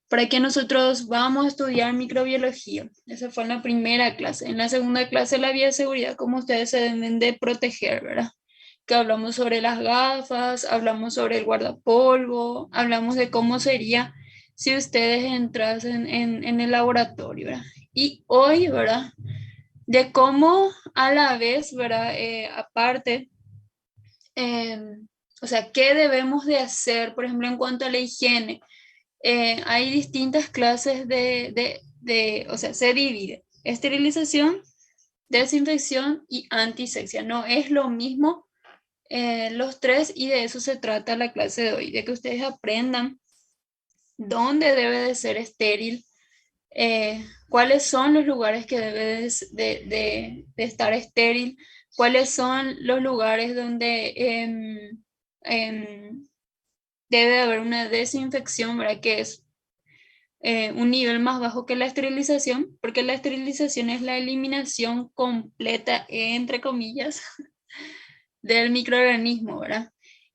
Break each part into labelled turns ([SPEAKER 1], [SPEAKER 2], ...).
[SPEAKER 1] para qué nosotros vamos a estudiar microbiología. Esa fue en la primera clase. En la segunda clase, la bioseguridad, cómo ustedes se deben de proteger, ¿verdad? Que hablamos sobre las gafas, hablamos sobre el guardapolvo, hablamos de cómo sería si ustedes entrasen en el laboratorio, ¿verdad? Y hoy, ¿verdad? De cómo a la vez, ¿verdad? Aparte, eh, o sea, ¿qué debemos de hacer, por ejemplo, en cuanto a la higiene? Hay distintas clases o sea, se divide esterilización, desinfección y antisexia. No es lo mismo los tres, y de eso se trata la clase de hoy, de que ustedes aprendan dónde debe de ser estéril, cuáles son los lugares que debe de estar estéril, cuáles son los lugares donde debe haber una desinfección, ¿verdad? Que es un nivel más bajo que la esterilización, porque la esterilización es la eliminación completa, entre comillas, del microorganismo, ¿verdad?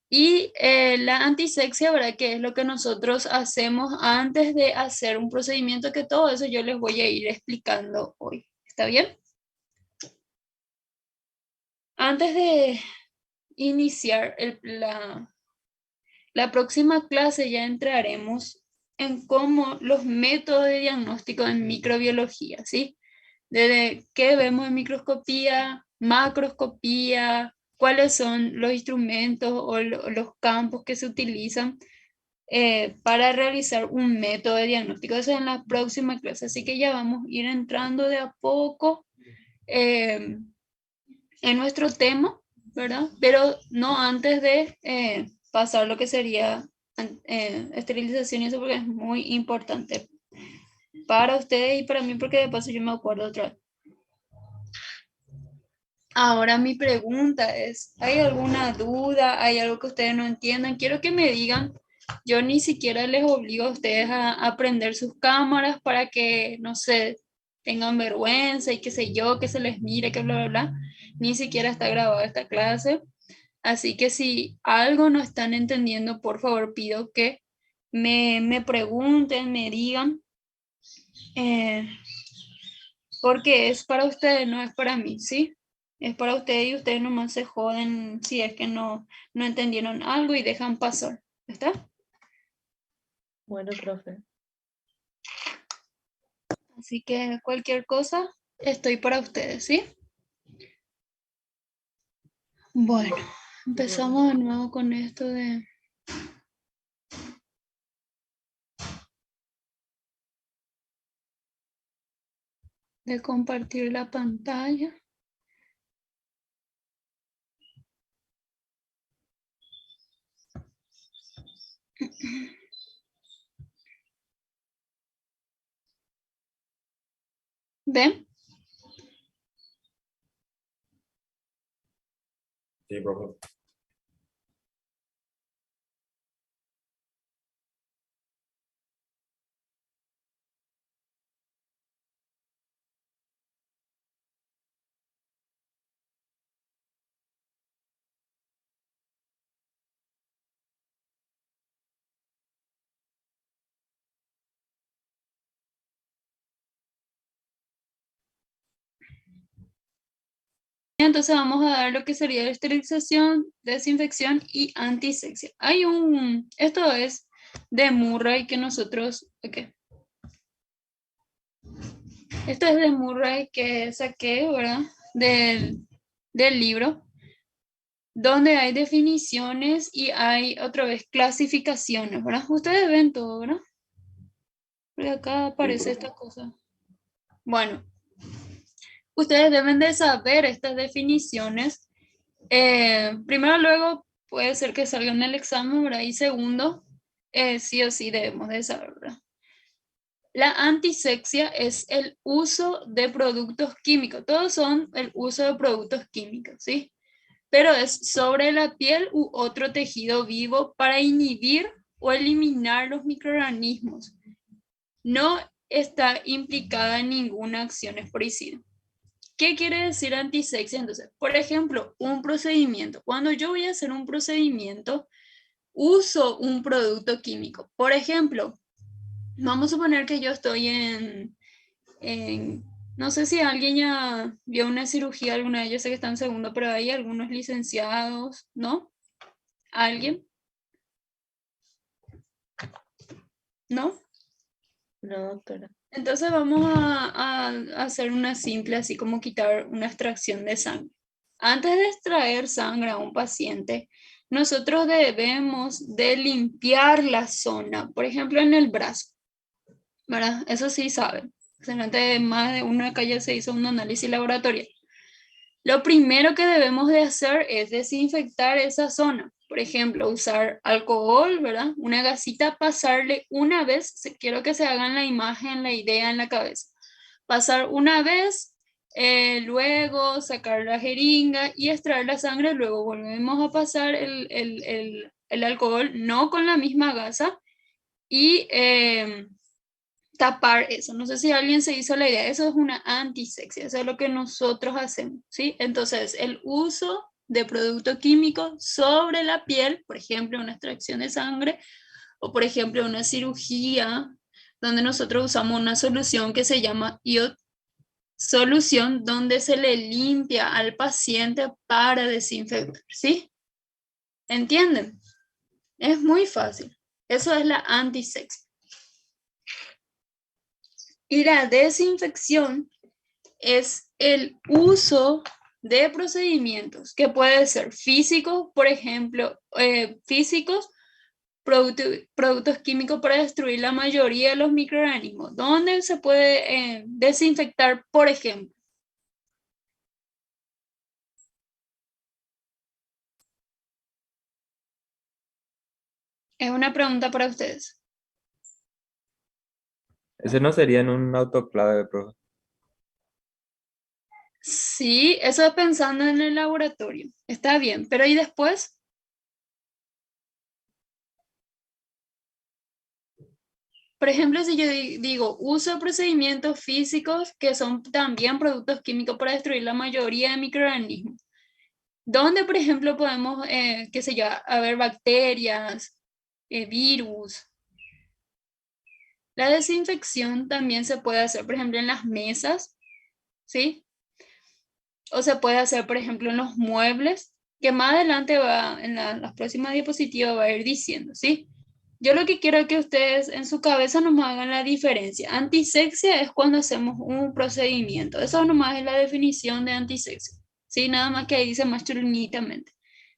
[SPEAKER 1] Y la antisexia, ¿verdad? Que es lo que nosotros hacemos antes de hacer un procedimiento, que todo eso yo les voy a ir explicando hoy. ¿Está bien? Antes de iniciar la próxima clase, ya entraremos en cómo los métodos de diagnóstico en microbiología, ¿sí? Desde qué vemos en microscopía, macroscopía, cuáles son los instrumentos o los campos que se utilizan para realizar un método de diagnóstico. Eso es en la próxima clase, así que ya vamos a ir entrando de a poco en nuestro tema, ¿verdad? Pero no antes de pasar lo que sería esterilización y eso, porque es muy importante para ustedes y para mí, porque de paso yo me acuerdo otra vez. Ahora mi pregunta es, ¿hay alguna duda? ¿Hay algo que ustedes no entiendan? Quiero que me digan. Yo ni siquiera les obligo a ustedes a prender sus cámaras para que, no sé, tengan vergüenza y qué sé yo, que se les mire, que bla, bla, bla. Ni siquiera está grabada esta clase. Así que si algo no están entendiendo, por favor pido que me pregunten, me digan, eh, porque es para ustedes, no es para mí, ¿sí? Es para ustedes y ustedes nomás se joden si es que no entendieron algo y dejan pasar. ¿Está?
[SPEAKER 2] Bueno, profe.
[SPEAKER 1] Así que cualquier cosa, estoy para ustedes, ¿sí? Bueno, empezamos de nuevo con esto de compartir la pantalla. ¿Ven?
[SPEAKER 3] Sí, profe.
[SPEAKER 1] Entonces vamos a dar lo que sería esterilización, desinfección y antisexia. Esto es de Murray que nosotros, ok. Esto es de Murray que saqué, ¿verdad? Del libro, donde hay definiciones y hay otra vez clasificaciones, ¿verdad? Ustedes ven todo, ¿verdad? Porque acá aparece esta cosa. Bueno, ustedes deben de saber estas definiciones. Primero, luego puede ser que salga en el examen, ¿verdad? Y segundo, sí o sí debemos de saber, ¿verdad? La antisexia es el uso de productos químicos. Todos son el uso de productos químicos, ¿sí? Pero es sobre la piel u otro tejido vivo para inhibir o eliminar los microorganismos. No está implicada en ninguna acción esporicida. ¿Qué quiere decir antisexia? Entonces, por ejemplo, un procedimiento. Cuando yo voy a hacer un procedimiento, uso un producto químico. Por ejemplo, vamos a suponer que yo estoy no sé si alguien ya vio una cirugía alguna vez, yo sé que está en segundo, pero hay algunos licenciados, ¿no? ¿Alguien? ¿No?
[SPEAKER 2] No, doctora.
[SPEAKER 1] Entonces vamos a hacer una simple, así como quitar una extracción de sangre. Antes de extraer sangre a un paciente, nosotros debemos de limpiar la zona, por ejemplo en el brazo, ¿verdad? Eso sí saben. Antes más de una calle se hizo un análisis laboratorio. Lo primero que debemos de hacer es desinfectar esa zona. Por ejemplo, usar alcohol, ¿verdad? Una gasita, pasarle una vez. Quiero que se hagan la imagen, la idea en la cabeza. Pasar una vez, luego sacar la jeringa y extraer la sangre. Luego volvemos a pasar el alcohol, no con la misma gasa, y tapar eso. No sé si alguien se hizo la idea. Eso es una antisexia. Eso es lo que nosotros hacemos, ¿sí? Entonces, el uso de producto químico sobre la piel, por ejemplo, una extracción de sangre o, por ejemplo, una cirugía donde nosotros usamos una solución que se llama iod, solución donde se le limpia al paciente para desinfectar, ¿sí? ¿Entienden? Es muy fácil. Eso es la antisexia. Y la desinfección es el uso de procedimientos que pueden ser físicos, por ejemplo, físicos, productos químicos para destruir la mayoría de los microorganismos. ¿Dónde se puede desinfectar, por ejemplo? Es una pregunta para ustedes.
[SPEAKER 3] Ese no sería en un autoclave, profe.
[SPEAKER 1] Sí, eso es pensando en el laboratorio. Está bien, pero ¿y después? Por ejemplo, si yo digo uso procedimientos físicos que son también productos químicos para destruir la mayoría de microorganismos. ¿Dónde, por ejemplo, podemos, qué sé yo, haber bacterias, virus? La desinfección también se puede hacer, por ejemplo, en las mesas, ¿sí? O se puede hacer, por ejemplo, en los muebles, que más adelante va, en las próximas diapositivas va a ir diciendo, ¿sí? Yo lo que quiero es que ustedes en su cabeza nomás hagan la diferencia. Antisexia es cuando hacemos un procedimiento. Eso nomás es la definición de antisexia. ¿Sí? Nada más que ahí dice más chulnitamente.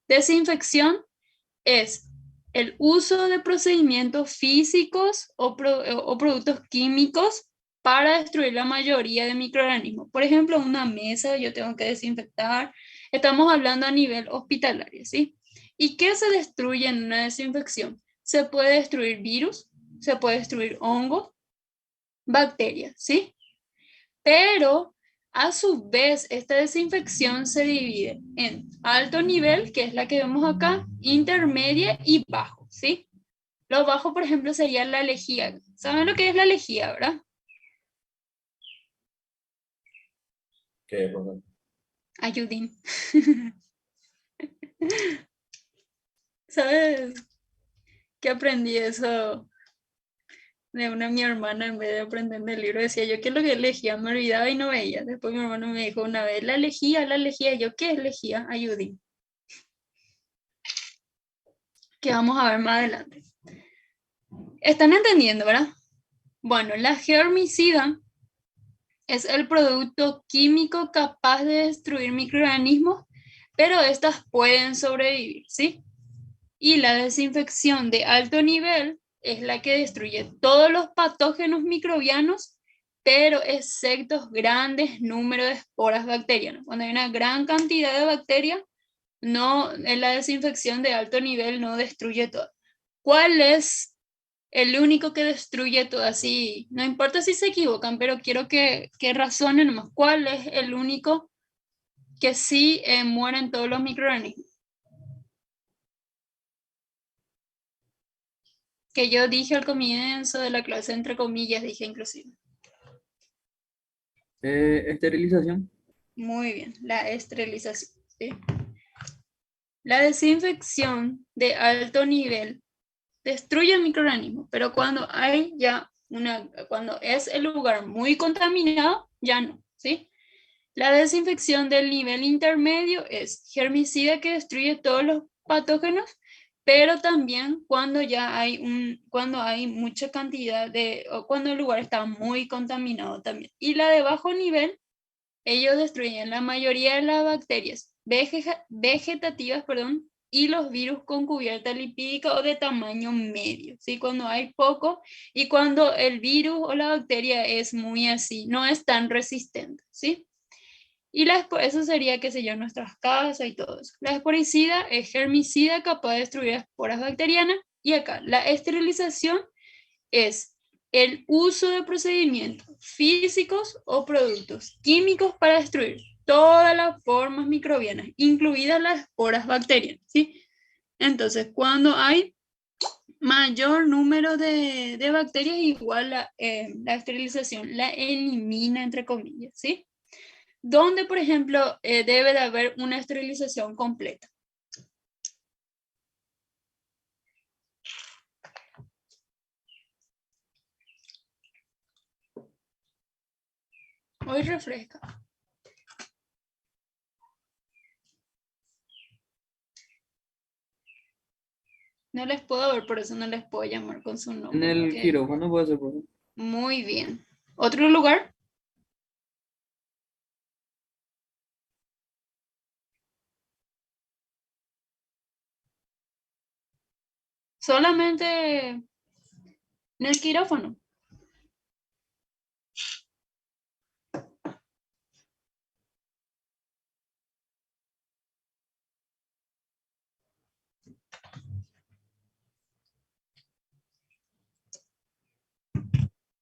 [SPEAKER 1] Desinfección es el uso de procedimientos físicos o productos químicos para destruir la mayoría de microorganismos. Por ejemplo, una mesa yo tengo que desinfectar. Estamos hablando a nivel hospitalario, ¿sí? ¿Y qué se destruye en una desinfección? Se puede destruir virus, se puede destruir hongos, bacterias, ¿sí? Pero a su vez esta desinfección se divide en alto nivel, que es la que vemos acá, intermedia y bajo, ¿sí? Lo bajo, por ejemplo, sería la lejía. ¿Saben lo que es la lejía, verdad?
[SPEAKER 3] ¿Qué, profe?
[SPEAKER 1] Ayudín. ¿Sabes qué aprendí eso de una mi hermana en vez de aprender del libro? Decía yo, ¿qué es lo que es lejía? Me olvidaba y no veía. Después mi hermano me dijo una vez, la lejía, la lejía. Y yo, ¿qué es lejía? Ayudín. Que vamos a ver más adelante. ¿Están entendiendo, verdad? Bueno, la germicida es el producto químico capaz de destruir microorganismos, pero estas pueden sobrevivir, ¿sí? Y la desinfección de alto nivel es la que destruye todos los patógenos microbianos, pero excepto grandes números de esporas bacterianas. Cuando hay una gran cantidad de bacterias, no, en la desinfección de alto nivel no destruye todo. ¿Cuál es el único que destruye todo? Así? No importa si se equivocan, pero quiero que razonen nomás. ¿Cuál es el único que sí mueren todos los microorganismos? Que yo dije al comienzo de la clase, entre comillas, dije inclusive.
[SPEAKER 3] Esterilización.
[SPEAKER 1] Muy bien, la esterilización, ¿sí? La desinfección de alto nivel destruye el microorganismo, pero cuando hay ya cuando es el lugar muy contaminado, ya no, ¿sí? La desinfección del nivel intermedio es germicida que destruye todos los patógenos, pero también cuando ya hay cuando hay mucha cantidad o cuando el lugar está muy contaminado también. Y la de bajo nivel, ellos destruyen la mayoría de las bacterias vegetativas, perdón, y los virus con cubierta lipídica o de tamaño medio, ¿sí? Cuando hay poco y cuando el virus o la bacteria es muy así, no es tan resistente, ¿sí? Y eso sería, qué sé yo, nuestras casas y todo eso. La esporicida es germicida capaz de destruir esporas bacterianas. Y acá, la esterilización es el uso de procedimientos físicos o productos químicos para destruir todas las formas microbianas, incluidas las esporas bacterianas, ¿sí? Entonces, cuando hay mayor número de bacterias, igual la esterilización la elimina, entre comillas, ¿sí? Donde, por ejemplo, debe de haber una esterilización completa. Hoy refresca. No les puedo ver, por eso no les puedo llamar con su
[SPEAKER 4] En
[SPEAKER 1] nombre.
[SPEAKER 4] el
[SPEAKER 1] Okay.
[SPEAKER 4] quirófano puede ser, profe.
[SPEAKER 1] Muy bien. ¿Otro lugar? Solamente en el quirófano.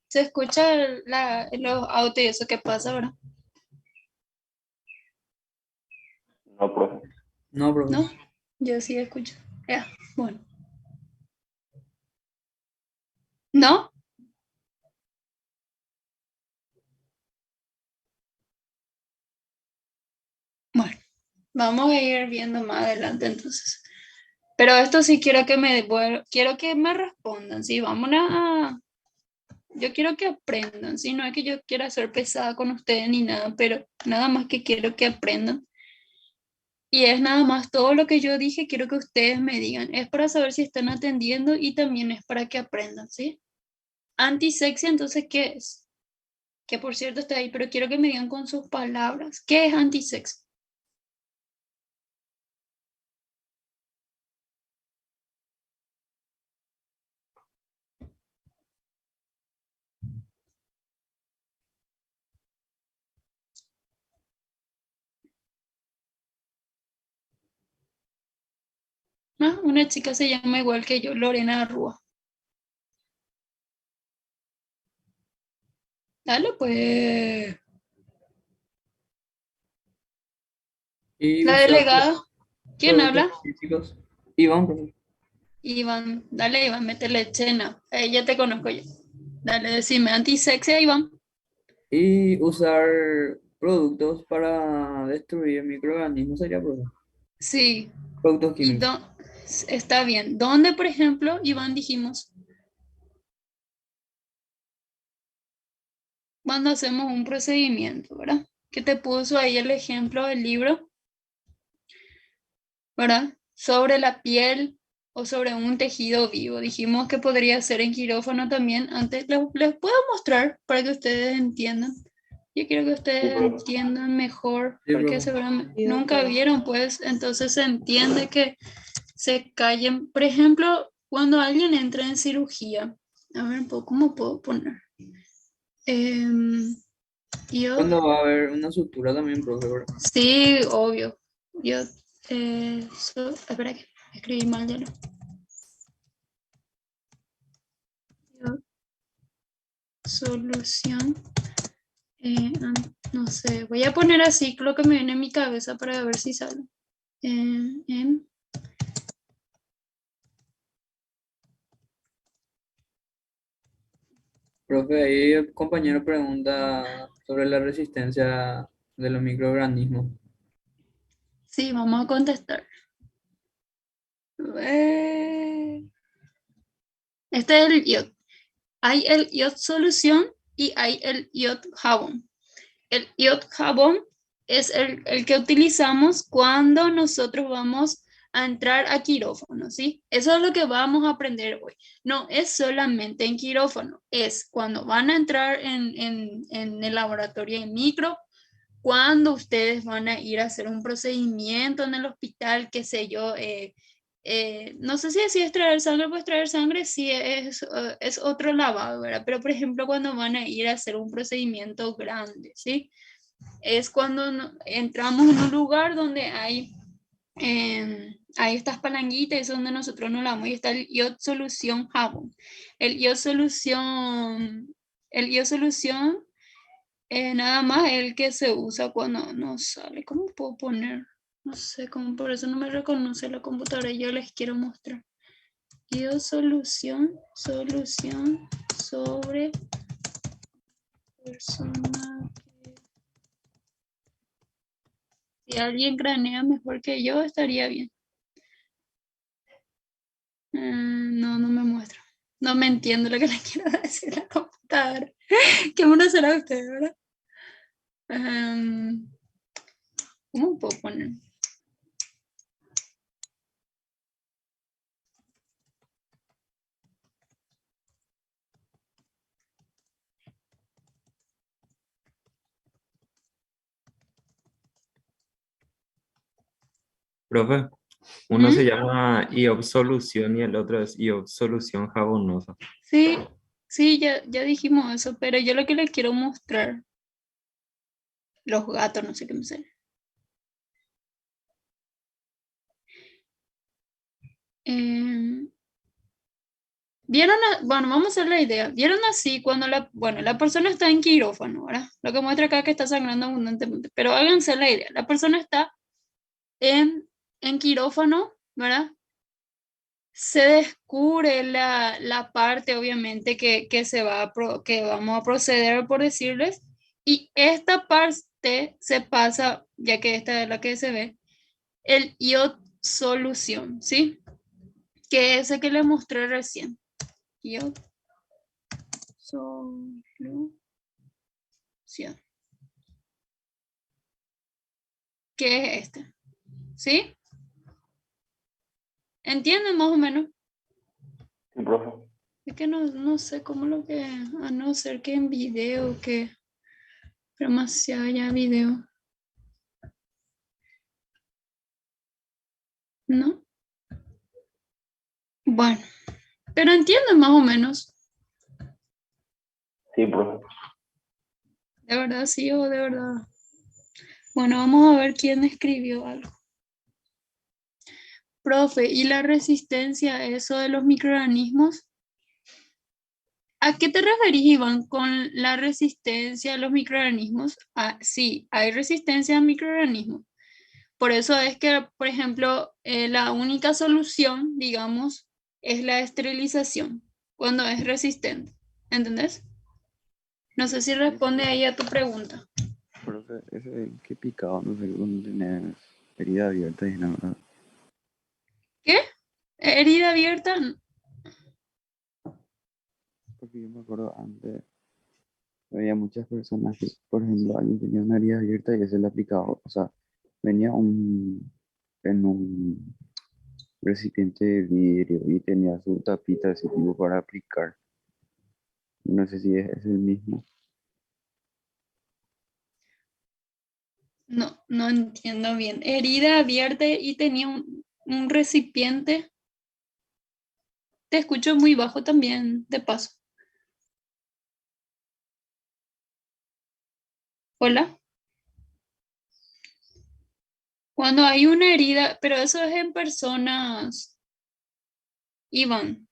[SPEAKER 1] Se escucha los autos y eso que pasa ahora,
[SPEAKER 3] No, profe.
[SPEAKER 4] No, profe.
[SPEAKER 1] ¿no? Yo sí escucho. Ya, bueno. ¿No? Bueno, vamos a ir viendo más adelante entonces. Pero esto sí quiero que me respondan, sí, vamos yo quiero que aprendan, ¿sí? No es que yo quiera ser pesada con ustedes ni nada, pero nada más que quiero que aprendan. Y es nada más todo lo que yo dije, quiero que ustedes me digan. Es para saber si están atendiendo y también es para que aprendan, ¿sí? Antisexia, entonces, ¿qué es? Que por cierto está ahí, pero quiero que me digan con sus palabras. ¿Qué es antisexia? Ah, una chica se llama igual que yo, Lorena Arrua. Dale, pues.
[SPEAKER 4] Y
[SPEAKER 1] La
[SPEAKER 4] usar
[SPEAKER 1] delegada, ¿quién
[SPEAKER 4] productos
[SPEAKER 1] habla?
[SPEAKER 4] físicos. Iván, profe.
[SPEAKER 1] Iván, dale, Iván, métele chena. Ya te conozco yo. Dale, decime, antisexia, Iván.
[SPEAKER 4] Y usar productos para destruir microorganismos sería, profe.
[SPEAKER 1] Sí,
[SPEAKER 4] Productos
[SPEAKER 1] y
[SPEAKER 4] químicos.
[SPEAKER 1] está bien. ¿Dónde, por ejemplo, Iván, dijimos, cuando hacemos un procedimiento, ¿verdad? Que te puso ahí el ejemplo del libro, ¿verdad? Sobre la piel o sobre un tejido vivo. Dijimos que podría ser en quirófano también. Antes les puedo mostrar para que ustedes entiendan. Yo quiero que
[SPEAKER 3] Sí,
[SPEAKER 1] ustedes
[SPEAKER 3] profe.
[SPEAKER 1] entiendan mejor,
[SPEAKER 4] Sí,
[SPEAKER 1] porque
[SPEAKER 4] profe.
[SPEAKER 1] seguramente
[SPEAKER 2] Sí,
[SPEAKER 1] nunca
[SPEAKER 2] doctora.
[SPEAKER 1] vieron, pues, entonces se entiende que se callen. Por ejemplo, cuando alguien entra en cirugía, a ver, ¿cómo puedo poner? Em, yo,
[SPEAKER 4] Cuando va a haber una sutura también, profe, ¿verdad?
[SPEAKER 1] sí, obvio. Yo, espera que escribí mal ya. Yo, solución, no sé, voy a poner así lo que me viene en mi cabeza para ver si sale. En
[SPEAKER 4] Profe, ahí el compañero pregunta sobre la resistencia de los microorganismos.
[SPEAKER 1] Sí, vamos a contestar. Este es el iod. Hay el iod solución y hay el iod jabón. El iod jabón es el que utilizamos cuando nosotros vamos a entrar a quirófano, ¿sí? Eso es lo que vamos a aprender hoy. No es solamente en quirófano, es cuando van a entrar en el laboratorio en micro, cuando ustedes van a ir a hacer un procedimiento en el hospital, qué sé yo, no sé si es traer sangre, pues traer sangre sí es otro lavado, ¿verdad? Pero por ejemplo, cuando van a ir a hacer un procedimiento grande, ¿sí? Es cuando entramos en un lugar donde hay estas palanguitas, es donde nosotros nos lavamos y está el iod solución jabón. El iod solución, nada más el que se usa cuando no sale. ¿Cómo puedo poner? No sé cómo, por eso no me reconoce la computadora. Yo les quiero mostrar. Iod solución sobre persona. Si alguien cranea mejor que yo, estaría bien. No, no me muestra. No me entiendo lo que le quiero decir a la computadora. ¿Qué uno será usted, verdad? ¿Cómo puedo poner?
[SPEAKER 5] Profe, uno se
[SPEAKER 1] ¿Mm?
[SPEAKER 5] llama IOP solución y el otro es IOP solución jabonosa.
[SPEAKER 1] Sí, sí, ya dijimos eso, pero yo lo que les quiero mostrar, los gatos, no sé qué me sale. ¿Vieron? Bueno, vamos a hacer la idea. ¿Vieron así cuando la persona está en quirófano, ¿verdad? Lo que muestra acá que está sangrando abundantemente, pero háganse la idea. La persona está en quirófano, ¿verdad? Se descubre la parte, obviamente, que vamos a proceder por decirles, y esta parte se pasa, ya que esta es la que se ve, el iod solución, ¿sí? Que es ese que les mostré recién. Iod solución. ¿Qué es este? ¿Sí? ¿Entienden más o menos?
[SPEAKER 3] Sí, profe.
[SPEAKER 1] Es que no sé cómo lo que, a no ser que en video, que demasiado ya video, ¿no? Bueno, pero entienden más o menos.
[SPEAKER 3] Sí, profe.
[SPEAKER 1] ¿De verdad sí o de verdad? Bueno, vamos a ver quién escribió algo. Profe, ¿y la resistencia a eso de los microorganismos? ¿A qué te referís, Iván, con la resistencia a los microorganismos? Ah, sí, hay resistencia a microorganismos. Por eso es que, por ejemplo, la única solución, digamos, es la esterilización cuando es resistente. ¿Entendés? No sé si responde ahí a tu pregunta.
[SPEAKER 6] Profe, ese que picado, no sé, cuando tenés herida abierta y nada.
[SPEAKER 1] ¿Qué? ¿Herida abierta?
[SPEAKER 6] Porque yo me acuerdo antes, había muchas personas que, por ejemplo, alguien tenía una herida abierta y ese le aplicaba, o sea, venía en un recipiente de vidrio y tenía su tapita de ese tipo para aplicar. No sé si es el mismo.
[SPEAKER 1] No, no entiendo bien. Herida abierta y tenía un recipiente. Te escucho muy bajo también, de paso. Hola. Cuando hay una herida, pero eso es en personas, Iván.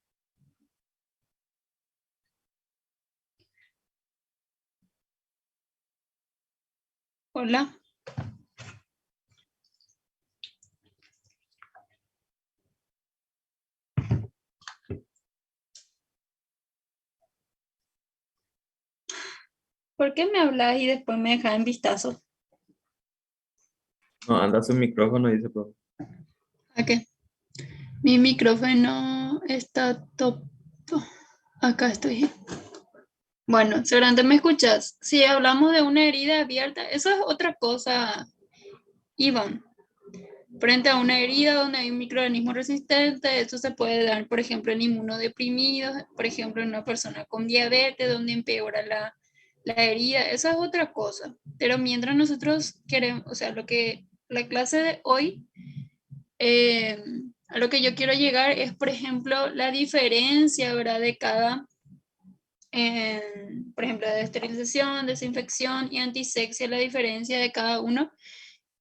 [SPEAKER 1] Hola. ¿Por qué me hablas y después me dejas en vistazo?
[SPEAKER 5] No, anda su micrófono, dice profe.
[SPEAKER 1] ¿A qué? Mi micrófono está top. Acá estoy. Bueno, seguramente me escuchas. Si hablamos de una herida abierta, eso es otra cosa, Iván. Frente a una herida donde hay un microorganismo resistente, eso se puede dar, por ejemplo, en inmunodeprimidos, por ejemplo, en una persona con diabetes, donde empeora la herida, eso es otra cosa. Pero mientras nosotros queremos, o sea, lo que la clase de hoy, a lo que yo quiero llegar es, por ejemplo, la diferencia, ¿verdad? De cada, por ejemplo, de esterilización, desinfección y antisexia, la diferencia de cada uno.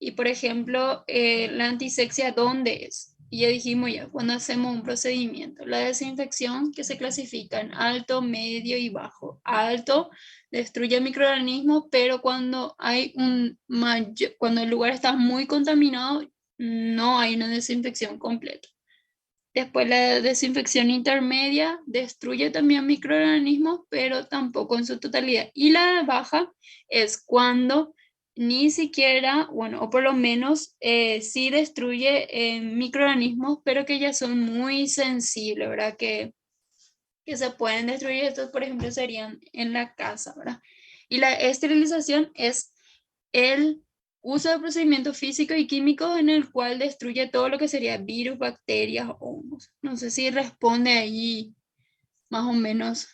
[SPEAKER 1] Y por ejemplo, la antisexia, ¿dónde es? Y ya dijimos ya, cuando hacemos un procedimiento. La desinfección que se clasifica en alto, medio y bajo. Alto destruye microorganismos, pero cuando hay cuando el lugar está muy contaminado, no hay una desinfección completa. Después la desinfección intermedia destruye también microorganismos, pero tampoco en su totalidad. Y la baja es cuando ni siquiera, bueno, o por lo menos sí destruye microorganismos, pero que ya son muy sensibles, ¿verdad? Que se pueden destruir. Estos, por ejemplo, serían en la casa, ¿verdad? Y la esterilización es el uso de procedimientos físicos y químicos en el cual destruye todo lo que sería virus, bacterias, hongos. No sé si responde ahí más o menos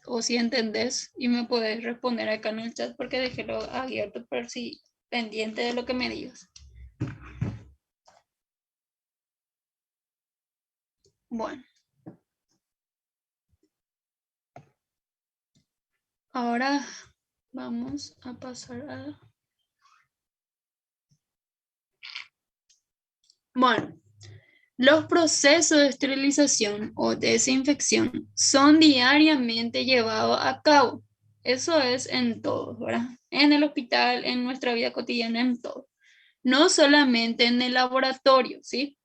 [SPEAKER 1] o si entendés y me podés responder acá en el chat porque dejélo abierto por si pendiente de lo que me digas. Bueno. Ahora vamos a pasar a... Bueno, los procesos de esterilización o desinfección son diariamente llevados a cabo. Eso es en todo, ¿verdad? En el hospital, en nuestra vida cotidiana, en todo. No solamente en el laboratorio, ¿sí?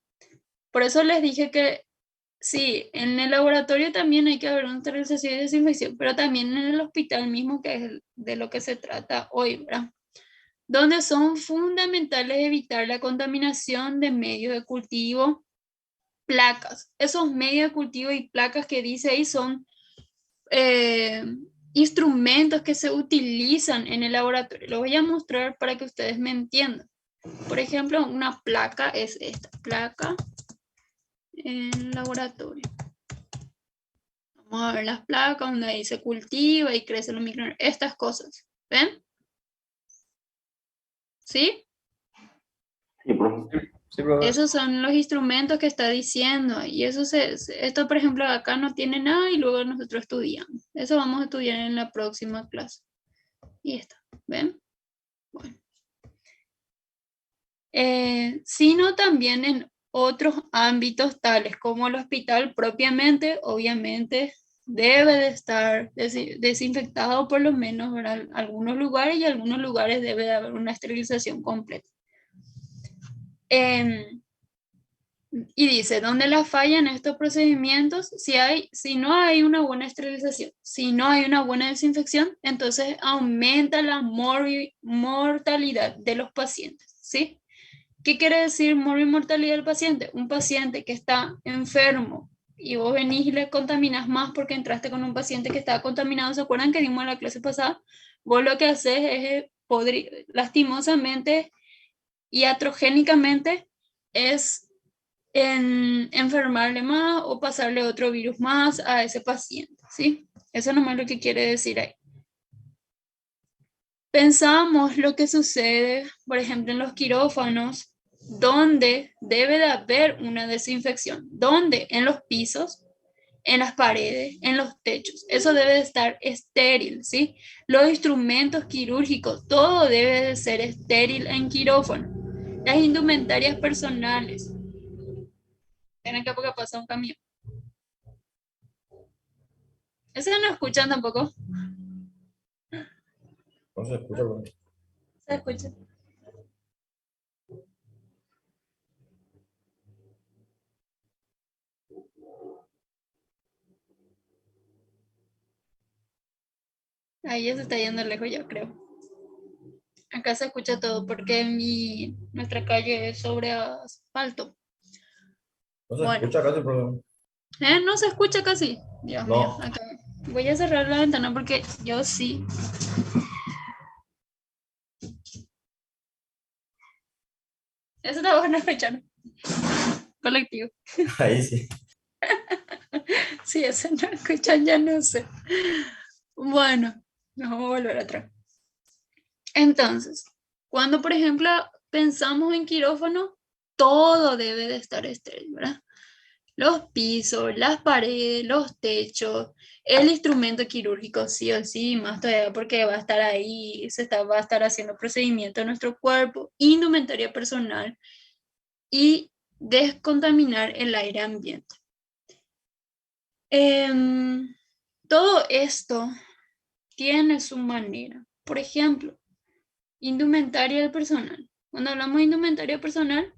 [SPEAKER 1] Por eso les dije que sí, en el laboratorio también hay que haber una esterilización y desinfección, pero también en el hospital mismo, que es de lo que se trata hoy, ¿verdad? Donde son fundamentales evitar la contaminación de medios de cultivo, placas. Esos medios de cultivo y placas que dice ahí son eh, instrumentos que se utilizan en el laboratorio. Lo voy a mostrar para que ustedes me entiendan. Por ejemplo, una placa es esta, placa en laboratorio. Vamos a ver las placas donde ahí se cultiva y crecen los microorganismos, estas cosas. ¿Ven? ¿Sí?
[SPEAKER 3] Sí, profe.
[SPEAKER 4] Sí, profe.
[SPEAKER 1] Esos son los instrumentos que está diciendo. Y eso esto, por ejemplo, acá no tiene nada y luego nosotros estudiamos. Eso vamos a estudiar en la próxima clase. Y está. ¿Ven? Bueno. Sino también en otros ámbitos tales como el hospital propiamente, obviamente debe de estar desinfectado por lo menos en algunos lugares y en algunos lugares debe de haber una esterilización completa. Y dice, ¿dónde la fallan estos procedimientos? Si no hay una buena esterilización, si no hay una buena desinfección, entonces aumenta la mortalidad de los pacientes, ¿sí? ¿Qué quiere decir mortalidad del paciente? Un paciente que está enfermo y vos venís y le contaminas más porque entraste con un paciente que estaba contaminado. ¿Se acuerdan que dimos en la clase pasada? Vos lo que haces es, lastimosamente y atrogénicamente, es enfermarle más o pasarle otro virus más a ese paciente, ¿sí? Eso nomás es lo que quiere decir ahí. Pensamos lo que sucede, por ejemplo, en los quirófanos, donde debe de haber una desinfección. ¿Dónde? En los pisos, en las paredes, en los techos. Eso debe de estar estéril, ¿sí? Los instrumentos quirúrgicos, todo debe de ser estéril en quirófano. Las indumentarias personales. Ven acá porque pasa un camión. ¿Eso no escuchan tampoco?
[SPEAKER 7] No se escucha, profe.
[SPEAKER 1] Se escucha. Ahí ya se está yendo lejos, yo creo. Acá se escucha todo porque nuestra calle es sobre asfalto.
[SPEAKER 7] No se
[SPEAKER 1] Bueno.
[SPEAKER 7] escucha casi, pero
[SPEAKER 1] No se escucha casi. Dios mío,
[SPEAKER 7] no.
[SPEAKER 1] acá. Voy a cerrar la ventana porque yo sí. Eso está bueno escuchar. Colectivo.
[SPEAKER 7] Ahí sí.
[SPEAKER 1] Sí, eso no escuchan, ya no sé. Bueno, nos vamos a volver atrás. Entonces, cuando por ejemplo pensamos en quirófano, todo debe de estar estéril, ¿verdad? Los pisos, las paredes, los techos, el instrumento quirúrgico, sí o sí, más todavía porque va a estar ahí, va a estar haciendo procedimiento en nuestro cuerpo, indumentaria personal y descontaminar el aire ambiente. Todo esto tiene su manera. Por ejemplo, indumentaria del personal. Cuando hablamos de indumentaria personal,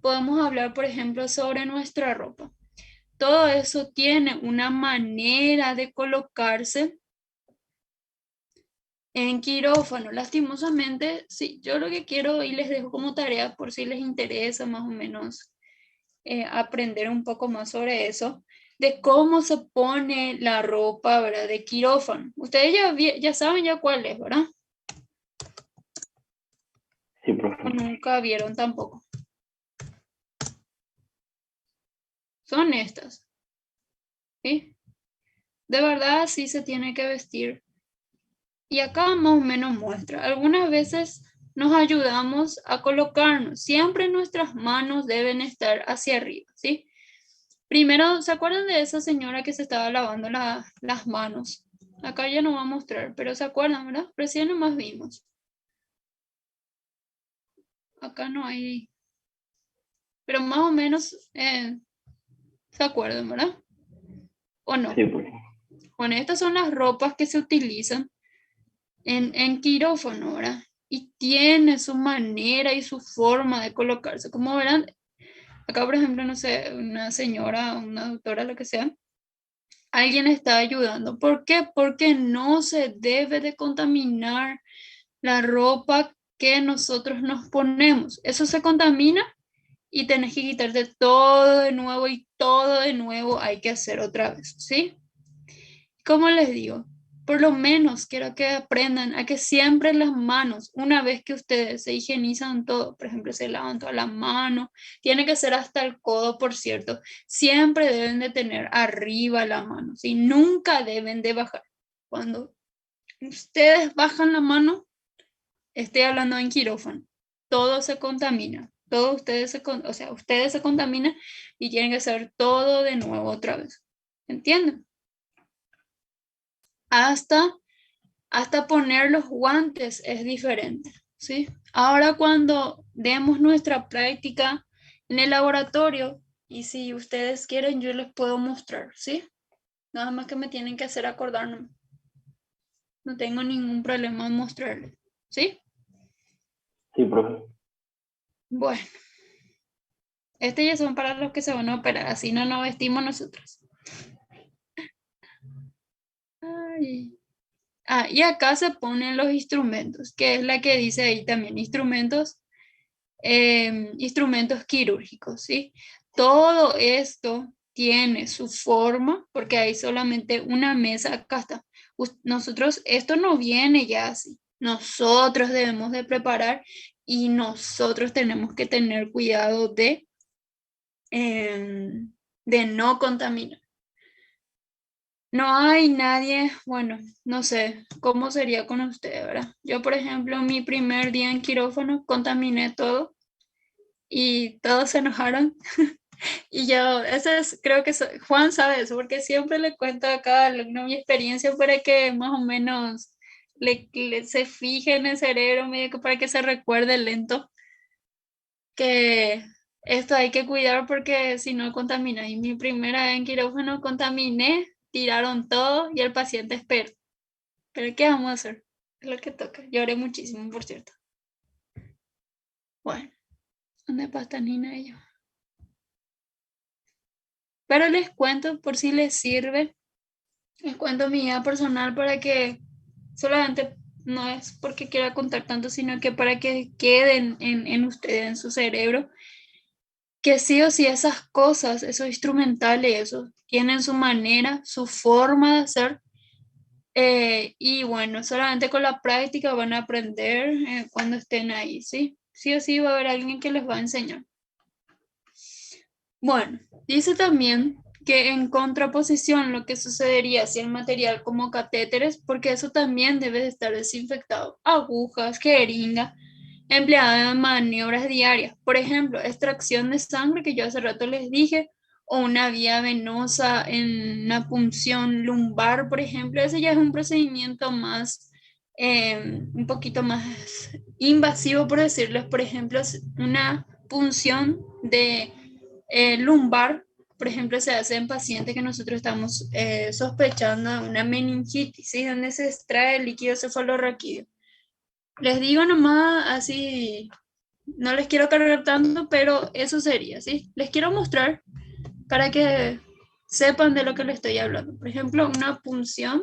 [SPEAKER 1] podemos hablar, por ejemplo, sobre nuestra ropa. Todo eso tiene una manera de colocarse en quirófano. Lastimosamente, sí, yo lo que quiero y les dejo como tarea por si les interesa más o menos aprender un poco más sobre eso, de cómo se pone la ropa, ¿verdad? De quirófano. Ustedes ya saben ya cuál es, ¿verdad?
[SPEAKER 3] Sí,
[SPEAKER 1] O
[SPEAKER 3] profe.
[SPEAKER 1] nunca vieron tampoco. Son estas. ¿Sí? De verdad sí se tiene que vestir. Y acá más o menos muestra. Algunas veces nos ayudamos a colocarnos. Siempre nuestras manos deben estar hacia arriba, ¿sí? Primero, ¿se acuerdan de esa señora que se estaba lavando las manos? Acá ya no va a mostrar, pero ¿se acuerdan, verdad? Recién nomás vimos. Acá no hay... Pero más o menos se acuerdan, ¿verdad? ¿O no?
[SPEAKER 3] Sí, profe.
[SPEAKER 1] Bueno, estas son las ropas que se utilizan en quirófano, ¿verdad? Y tiene su manera y su forma de colocarse. Como verán, acá por ejemplo, no sé, una señora, una doctora, lo que sea, alguien está ayudando. ¿Por qué? Porque no se debe de contaminar la ropa que nosotros nos ponemos. Eso se contamina y tenés que quitarte todo de nuevo y todo de nuevo hay que hacer otra vez, ¿sí? Como les digo, por lo menos quiero que aprendan a que siempre las manos, una vez que ustedes se higienizan todo, por ejemplo, se lavan toda la mano, tiene que ser hasta el codo, por cierto, siempre deben de tener arriba la mano, ¿sí? Nunca deben de bajar. Cuando ustedes bajan la mano, estoy hablando en quirófano, todo se contamina, todo ustedes se contaminan y tienen que hacer todo de nuevo otra vez. ¿Entienden? Hasta poner los guantes es diferente, ¿sí? Ahora cuando demos nuestra práctica en el laboratorio, y si ustedes quieren, yo les puedo mostrar, ¿sí? Nada más que me tienen que hacer acordarme. No tengo ningún problema en mostrarles, ¿sí?
[SPEAKER 3] Sí, profe.
[SPEAKER 1] Bueno, ya son para los que se van a operar, así no nos vestimos nosotros. Ay. Y acá se ponen los instrumentos, que es la que dice ahí también, instrumentos quirúrgicos, ¿sí? Todo esto tiene su forma, porque hay solamente una mesa, acá está. Nosotros, esto no viene ya así. Nosotros debemos de preparar y nosotros tenemos que tener cuidado de no contaminar. No hay nadie, bueno, no sé cómo sería con usted, ¿verdad? Yo, por ejemplo, mi primer día en quirófano contaminé todo y todos se enojaron. Y yo, creo que Juan sabe eso, porque siempre le cuento a cada alumno mi experiencia para que más o menos se fije en el cerebro, medio que para que se recuerde lento que esto hay que cuidar porque si no contamina. Y mi primera vez en quirófano contaminé, tiraron todo y el paciente esperó. Pero ¿qué vamos a hacer? Es lo que toca. Lloré muchísimo, por cierto. Bueno, ¿dónde pasa Nina y yo? Pero les cuento por si les sirve. Les cuento mi vida personal para que solamente no es porque quiera contar tanto, sino que para que queden en ustedes, en su cerebro, que sí o sí esas cosas, esos instrumentales, eso, tienen su manera, su forma de hacer. Y bueno, solamente con la práctica van a aprender cuando estén ahí, ¿sí? Sí o sí va a haber alguien que les va a enseñar. Bueno, dice también que en contraposición lo que sucedería si el material como catéteres, porque eso también debe de estar desinfectado, agujas, jeringa, empleada en maniobras diarias, por ejemplo, extracción de sangre que yo hace rato les dije, o una vía venosa en una punción lumbar, por ejemplo, ese ya es un procedimiento más, un poquito más invasivo, por decirles, por ejemplo, una punción de lumbar, por ejemplo, se hace en pacientes que nosotros estamos sospechando de una meningitis, ¿sí? Donde se extrae el líquido cefalorraquídeo. Les digo nomás así, no les quiero cargar tanto, pero eso sería, ¿sí? Les quiero mostrar para que sepan de lo que les estoy hablando. Por ejemplo, una punción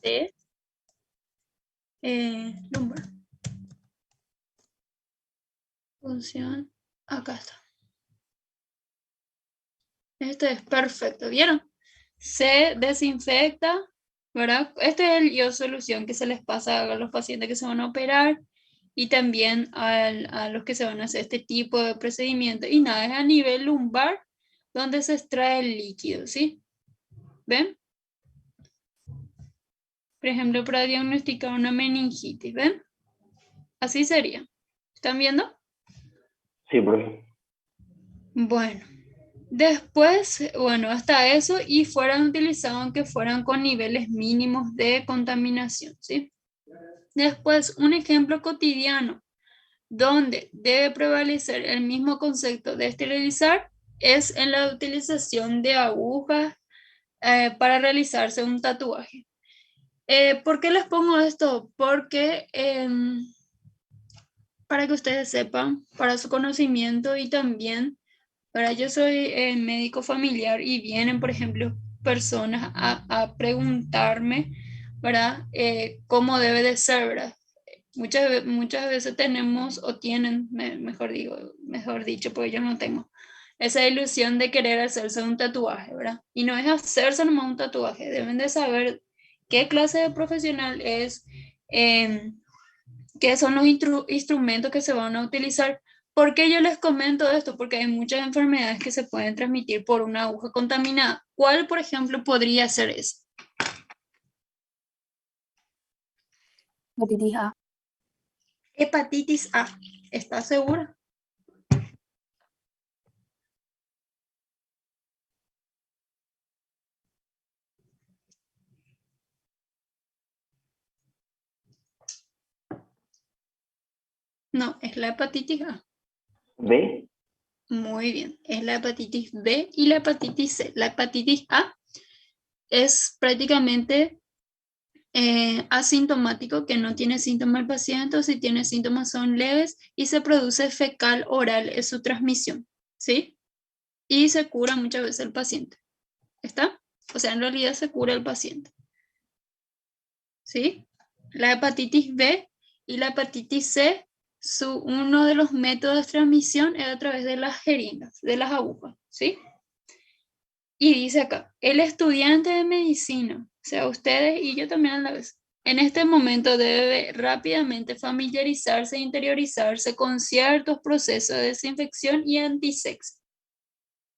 [SPEAKER 1] de lumbar. Punción, acá está. Este es perfecto, ¿vieron? Se desinfecta, ¿verdad? Este es el IO solución que se les pasa a los pacientes que se van a operar y también a los que se van a hacer este tipo de procedimiento. Y nada, es a nivel lumbar donde se extrae el líquido, ¿sí? ¿Ven? Por ejemplo, para diagnosticar una meningitis, ¿ven? Así sería. ¿Están viendo?
[SPEAKER 3] Sí, profe.
[SPEAKER 1] Bueno. Después, bueno, hasta eso y fueran utilizados aunque fueran con niveles mínimos de contaminación, ¿sí? Después, un ejemplo cotidiano donde debe prevalecer el mismo concepto de esterilizar es en la utilización de agujas para realizarse un tatuaje. ¿Por qué les pongo esto? Porque para que ustedes sepan, para su conocimiento y también, ¿verdad? Yo soy médico familiar y vienen, por ejemplo, personas a preguntarme, ¿verdad? ¿Cómo debe de ser, ¿verdad? Muchas veces tenemos o tienen, mejor dicho, porque yo no tengo, esa ilusión de querer hacerse un tatuaje, ¿verdad? Y no es hacerse nomás un tatuaje, deben de saber qué clase de profesional es, eh, qué son los instrumentos que se van a utilizar. ¿Por qué yo les comento esto? Porque hay muchas enfermedades que se pueden transmitir por una aguja contaminada. ¿Cuál, por ejemplo, podría ser esa?
[SPEAKER 2] Hepatitis A.
[SPEAKER 1] Hepatitis A. ¿Estás segura? No, es la hepatitis A.
[SPEAKER 3] ¿B?
[SPEAKER 1] Muy bien, es la hepatitis B y la hepatitis C. La hepatitis A es prácticamente asintomático, que no tiene síntomas el paciente, o si tiene síntomas son leves y se produce fecal oral, es su transmisión, ¿sí? Y se cura muchas veces el paciente, ¿está? O sea, en realidad se cura el paciente, ¿sí? La hepatitis B y la hepatitis C, uno de los métodos de transmisión es a través de las jeringas, de las agujas, ¿sí? Y dice acá, el estudiante de medicina, o sea, ustedes y yo también a la vez, en este momento debe rápidamente familiarizarse e interiorizarse con ciertos procesos de desinfección y antisexo.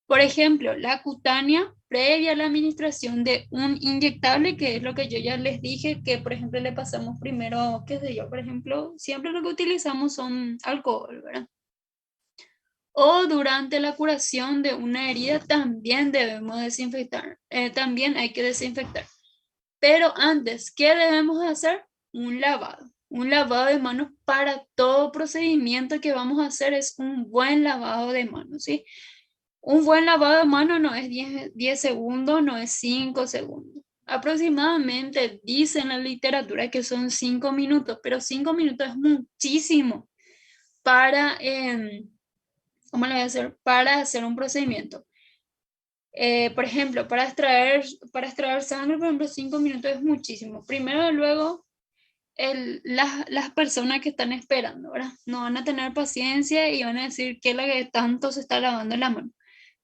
[SPEAKER 1] Por ejemplo, la cutánea previa a la administración de un inyectable, que es lo que yo ya les dije, que por ejemplo le pasamos primero, qué sé yo, por ejemplo, siempre lo que utilizamos son alcohol, ¿verdad? O durante la curación de una herida también debemos desinfectar, también hay que desinfectar. Pero antes, ¿qué debemos hacer? Un lavado de manos para todo procedimiento que vamos a hacer es un buen lavado de manos, ¿sí? Un buen lavado de manos no es 10 segundos, no es 5 segundos. Aproximadamente dice en la literatura que son 5 minutos, pero 5 minutos es muchísimo para... ¿cómo le voy a hacer? Para hacer un procedimiento. Por ejemplo, para extraer sangre, por ejemplo, 5 minutos es muchísimo. Primero, luego, las personas que están esperando, ¿verdad? No van a tener paciencia y van a decir que la que tanto se está lavando la mano.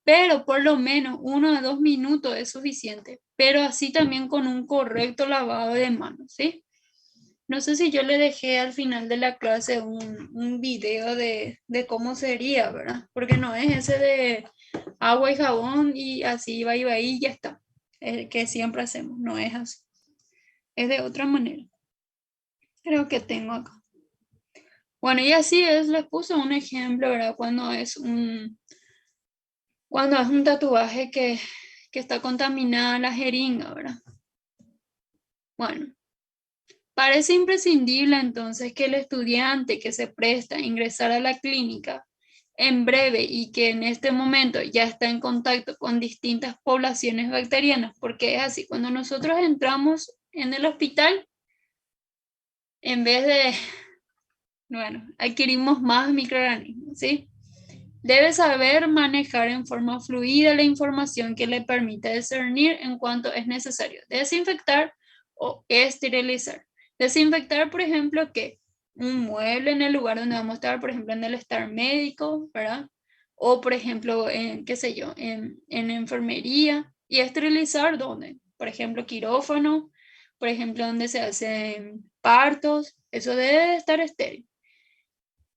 [SPEAKER 1] Pero por lo menos 1 o 2 minutos es suficiente. Pero así también con un correcto lavado de manos, ¿sí? No sé si yo le dejé al final de la clase un video de cómo sería, ¿verdad? Porque no es ese de agua y jabón y así va y ya está. El que siempre hacemos, no es así. Es de otra manera. Creo que tengo acá. Bueno, y así es, les puse un ejemplo, ¿verdad? Cuando es un tatuaje que está contaminada la jeringa, ¿verdad? Bueno, parece imprescindible entonces que el estudiante que se presta a ingresar a la clínica en breve y que en este momento ya está en contacto con distintas poblaciones bacterianas, porque es así, cuando nosotros entramos en el hospital, en vez de, bueno, adquirimos más microorganismos, ¿sí? Debe saber manejar en forma fluida la información que le permita discernir en cuanto es necesario desinfectar o esterilizar. Desinfectar, por ejemplo, que un mueble en el lugar donde vamos a estar, por ejemplo, en el estar médico, ¿verdad? O, por ejemplo, en, qué sé yo, en enfermería. Y esterilizar, ¿dónde? Por ejemplo, quirófano, por ejemplo, donde se hacen partos. Eso debe de estar estéril.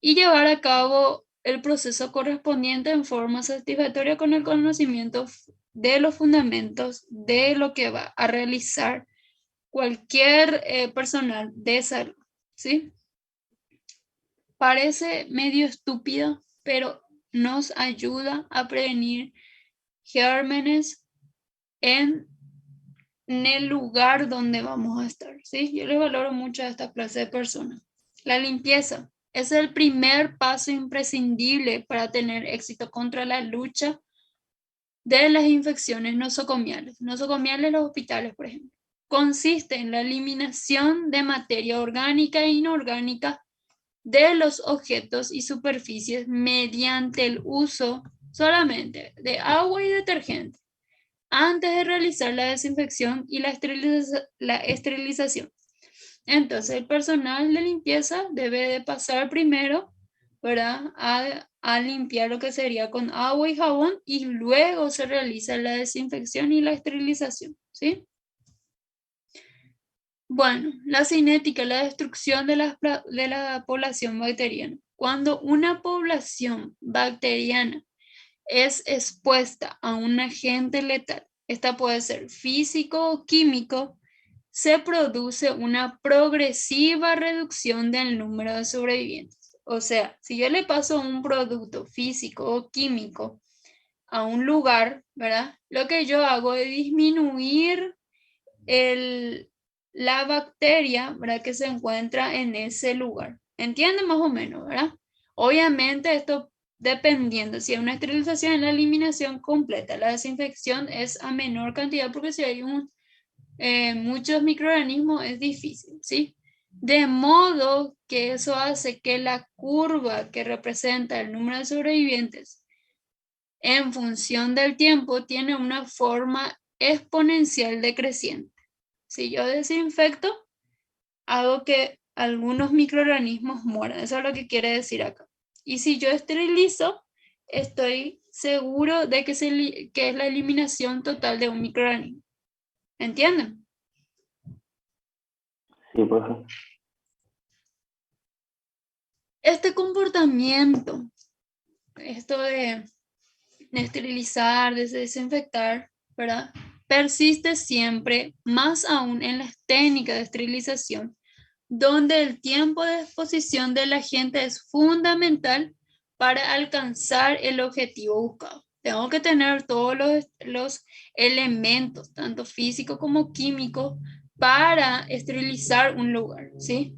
[SPEAKER 1] Y llevar a cabo el proceso correspondiente en forma satisfactoria con el conocimiento de los fundamentos de lo que va a realizar cualquier personal de salud, ¿sí? Parece medio estúpido, pero nos ayuda a prevenir gérmenes en el lugar donde vamos a estar, ¿sí? Yo les valoro mucho a esta clase de personas. La limpieza es el primer paso imprescindible para tener éxito contra la lucha de las infecciones nosocomiales. Nosocomiales en los hospitales, por ejemplo. Consiste en la eliminación de materia orgánica e inorgánica de los objetos y superficies mediante el uso solamente de agua y detergente antes de realizar la desinfección y la esterilización. Entonces, el personal de limpieza debe de pasar primero, ¿verdad? A limpiar lo que sería con agua y jabón y luego se realiza la desinfección y la esterilización, ¿sí? Bueno, la cinética, la destrucción de la población bacteriana. Cuando una población bacteriana es expuesta a un agente letal, esta puede ser físico o químico, se produce una progresiva reducción del número de sobrevivientes. O sea, si yo le paso un producto físico o químico a un lugar, ¿verdad? Lo que yo hago es disminuir la bacteria, ¿verdad? Que se encuentra en ese lugar. ¿Entienden más o menos, verdad? Obviamente esto dependiendo, si hay una esterilización en la eliminación completa, la desinfección es a menor cantidad porque si hay muchos microorganismos es difícil, ¿sí? De modo que eso hace que la curva que representa el número de sobrevivientes en función del tiempo tiene una forma exponencial decreciente. Si yo desinfecto, hago que algunos microorganismos mueran. Eso es lo que quiere decir acá. Y si yo esterilizo, estoy seguro de que es la eliminación total de un microorganismo. ¿Entienden?
[SPEAKER 3] Sí, profe.
[SPEAKER 1] Este comportamiento, esto de esterilizar, de desinfectar, ¿verdad? Persiste siempre, más aún en las técnicas de esterilización, donde el tiempo de exposición del agente es fundamental para alcanzar el objetivo buscado. Tengo que tener todos los elementos, tanto físicos como químicos, para esterilizar un lugar, ¿sí?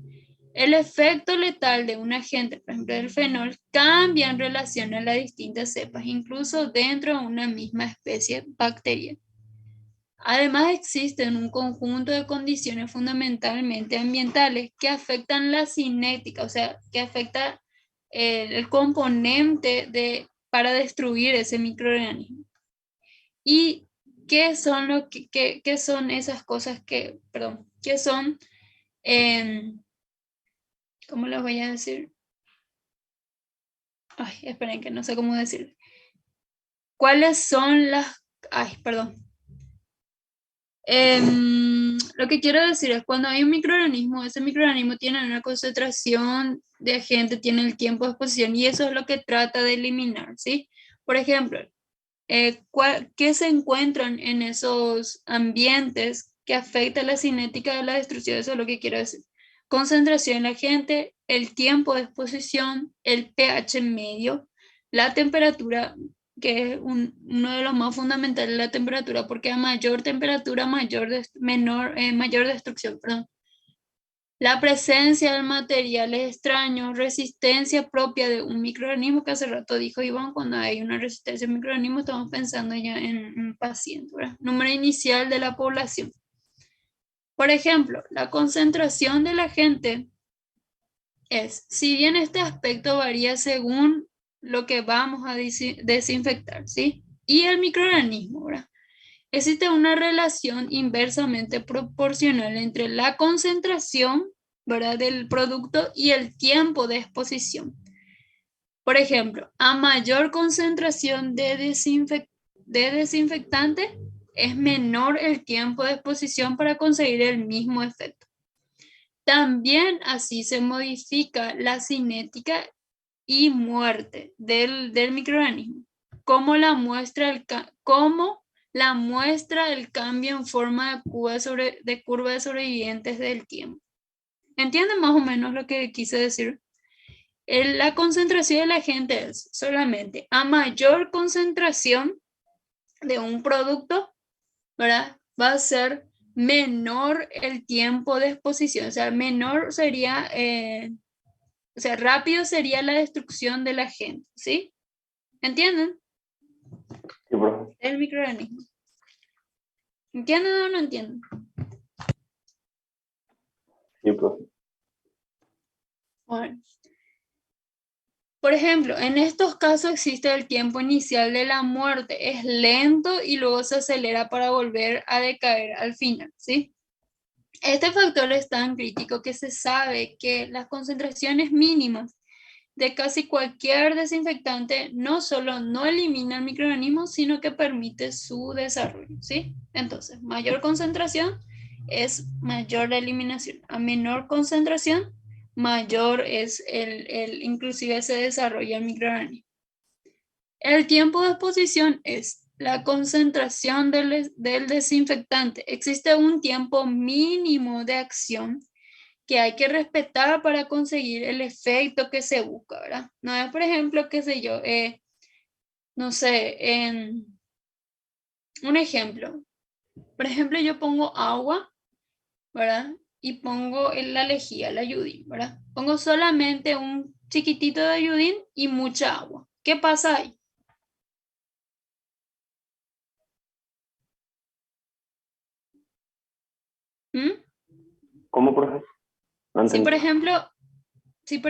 [SPEAKER 1] El efecto letal de un agente, por ejemplo del fenol, cambia en relación a las distintas cepas, incluso dentro de una misma especie bacteriana. Además, existen un conjunto de condiciones fundamentalmente ambientales que afectan la cinética, o sea, que afecta el componente para destruir ese microorganismo. ¿Y qué son, qué son esas cosas que son ¿Cómo les voy a decir? Ay, esperen que no sé cómo decir. ¿Cuáles son las... Ay, perdón. Lo que quiero decir es cuando hay un microorganismo, ese microorganismo tiene una concentración de agente, tiene el tiempo de exposición y eso es lo que trata de eliminar, ¿sí? Por ejemplo, ¿qué se encuentran en esos ambientes que afecta la cinética de la destrucción? Eso es lo que quiero decir. Concentración en la agente, el tiempo de exposición, el pH medio, la temperatura, que es uno de los más fundamentales, la temperatura, porque a mayor temperatura, mayor destrucción, perdón. La presencia de materiales extraños, resistencia propia de un microorganismo, que hace rato dijo Iván, cuando hay una resistencia a un microorganismo estamos pensando ya en un paciente, ¿verdad? Número inicial de la población. Por ejemplo, la concentración de la gente es, si bien este aspecto varía según lo que vamos a desinfectar, ¿sí? Y el microorganismo, ¿verdad? Existe una relación inversamente proporcional entre la concentración, ¿verdad?, del producto y el tiempo de exposición. Por ejemplo, a mayor concentración de desinfectante, es menor el tiempo de exposición para conseguir el mismo efecto. También así se modifica la cinética y muerte del microorganismo, como la muestra el cambio en forma de curva de sobrevivientes del tiempo. ¿Entienden más o menos lo que quise decir? La concentración de la gente es solamente a mayor concentración de un producto, ¿verdad? Va a ser menor el tiempo de exposición, o sea, menor sería, o sea, rápido sería la destrucción de la gente, ¿sí? ¿Entienden?
[SPEAKER 3] Sí, profe.
[SPEAKER 1] El microorganismo. ¿Entienden o no entienden?
[SPEAKER 3] Sí, profe.
[SPEAKER 1] Bueno. Por ejemplo, en estos casos existe el tiempo inicial de la muerte, es lento y luego se acelera para volver a decaer al final, ¿sí? Este factor es tan crítico que se sabe que las concentraciones mínimas de casi cualquier desinfectante no solo no elimina el microorganismo, sino que permite su desarrollo, ¿sí? Entonces, mayor concentración es mayor la eliminación. A menor concentración, mayor es inclusive se desarrolla el microorganismo. El tiempo de exposición es la concentración del desinfectante. Existe un tiempo mínimo de acción que hay que respetar para conseguir el efecto que se busca, ¿verdad? No es, por ejemplo, qué sé yo, no sé, un ejemplo. Por ejemplo, yo pongo agua, ¿verdad? Y pongo la lejía, la ayudín, ¿verdad? Pongo solamente un chiquitito de ayudín y mucha agua. ¿Qué pasa ahí? ¿Mm?
[SPEAKER 3] ¿Cómo, profe? No
[SPEAKER 1] Si por
[SPEAKER 3] entendí.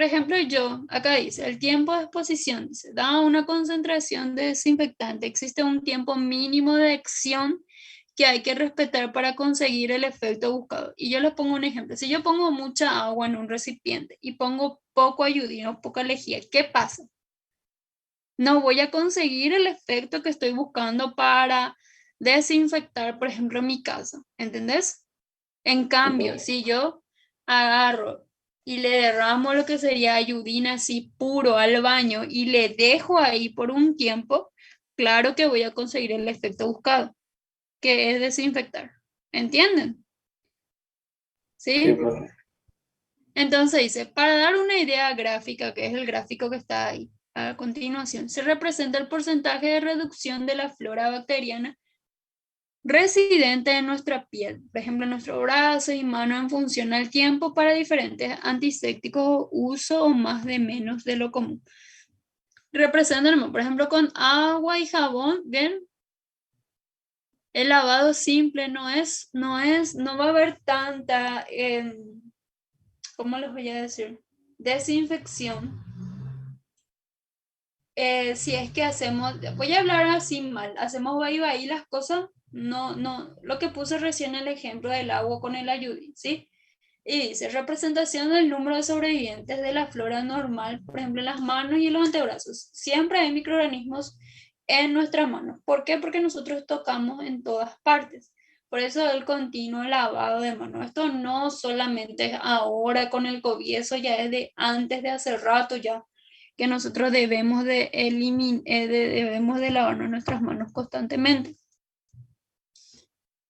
[SPEAKER 1] ejemplo, yo, acá dice, el tiempo de exposición, dice, da una concentración de desinfectante, existe un tiempo mínimo de acción que hay que respetar para conseguir el efecto buscado. Y yo les pongo un ejemplo. Si yo pongo mucha agua en un recipiente y pongo poco ayudino, poca lejía, ¿qué pasa? No voy a conseguir el efecto que estoy buscando para desinfectar, por ejemplo, mi casa. ¿Entendés? En cambio,
[SPEAKER 3] Entonces,
[SPEAKER 1] si yo agarro y le derramo lo que sería ayudina así puro al baño y le dejo ahí por un tiempo, claro que voy a conseguir el efecto buscado, que es desinfectar. ¿Entienden?
[SPEAKER 3] sí,
[SPEAKER 1] ¿Sí?
[SPEAKER 3] profe.
[SPEAKER 1] Entonces dice, para dar una idea gráfica, que es el gráfico que está ahí a continuación, se representa el porcentaje de reducción de la flora bacteriana residente en nuestra piel, por ejemplo, nuestro brazo y mano en función al tiempo para diferentes antisépticos, uso o más de menos de lo común. Representan, por ejemplo, con agua y jabón, ¿bien? El lavado simple no va a haber tanta, ¿cómo les voy a decir? Desinfección. Si es que hacemos, voy a hablar así mal, hacemos bye las cosas, no, lo que puse recién el ejemplo del agua con el ayudín, ¿sí? Y dice, representación del número de sobrevivientes de la flora normal, por ejemplo, en las manos y en los antebrazos. Siempre hay microorganismos en nuestras manos. ¿Por qué? Porque nosotros tocamos en todas partes. Por eso el continuo lavado de manos. Esto no solamente es ahora con el COVID, eso ya es de antes de hace rato ya, que nosotros debemos debemos de lavarnos nuestras manos constantemente.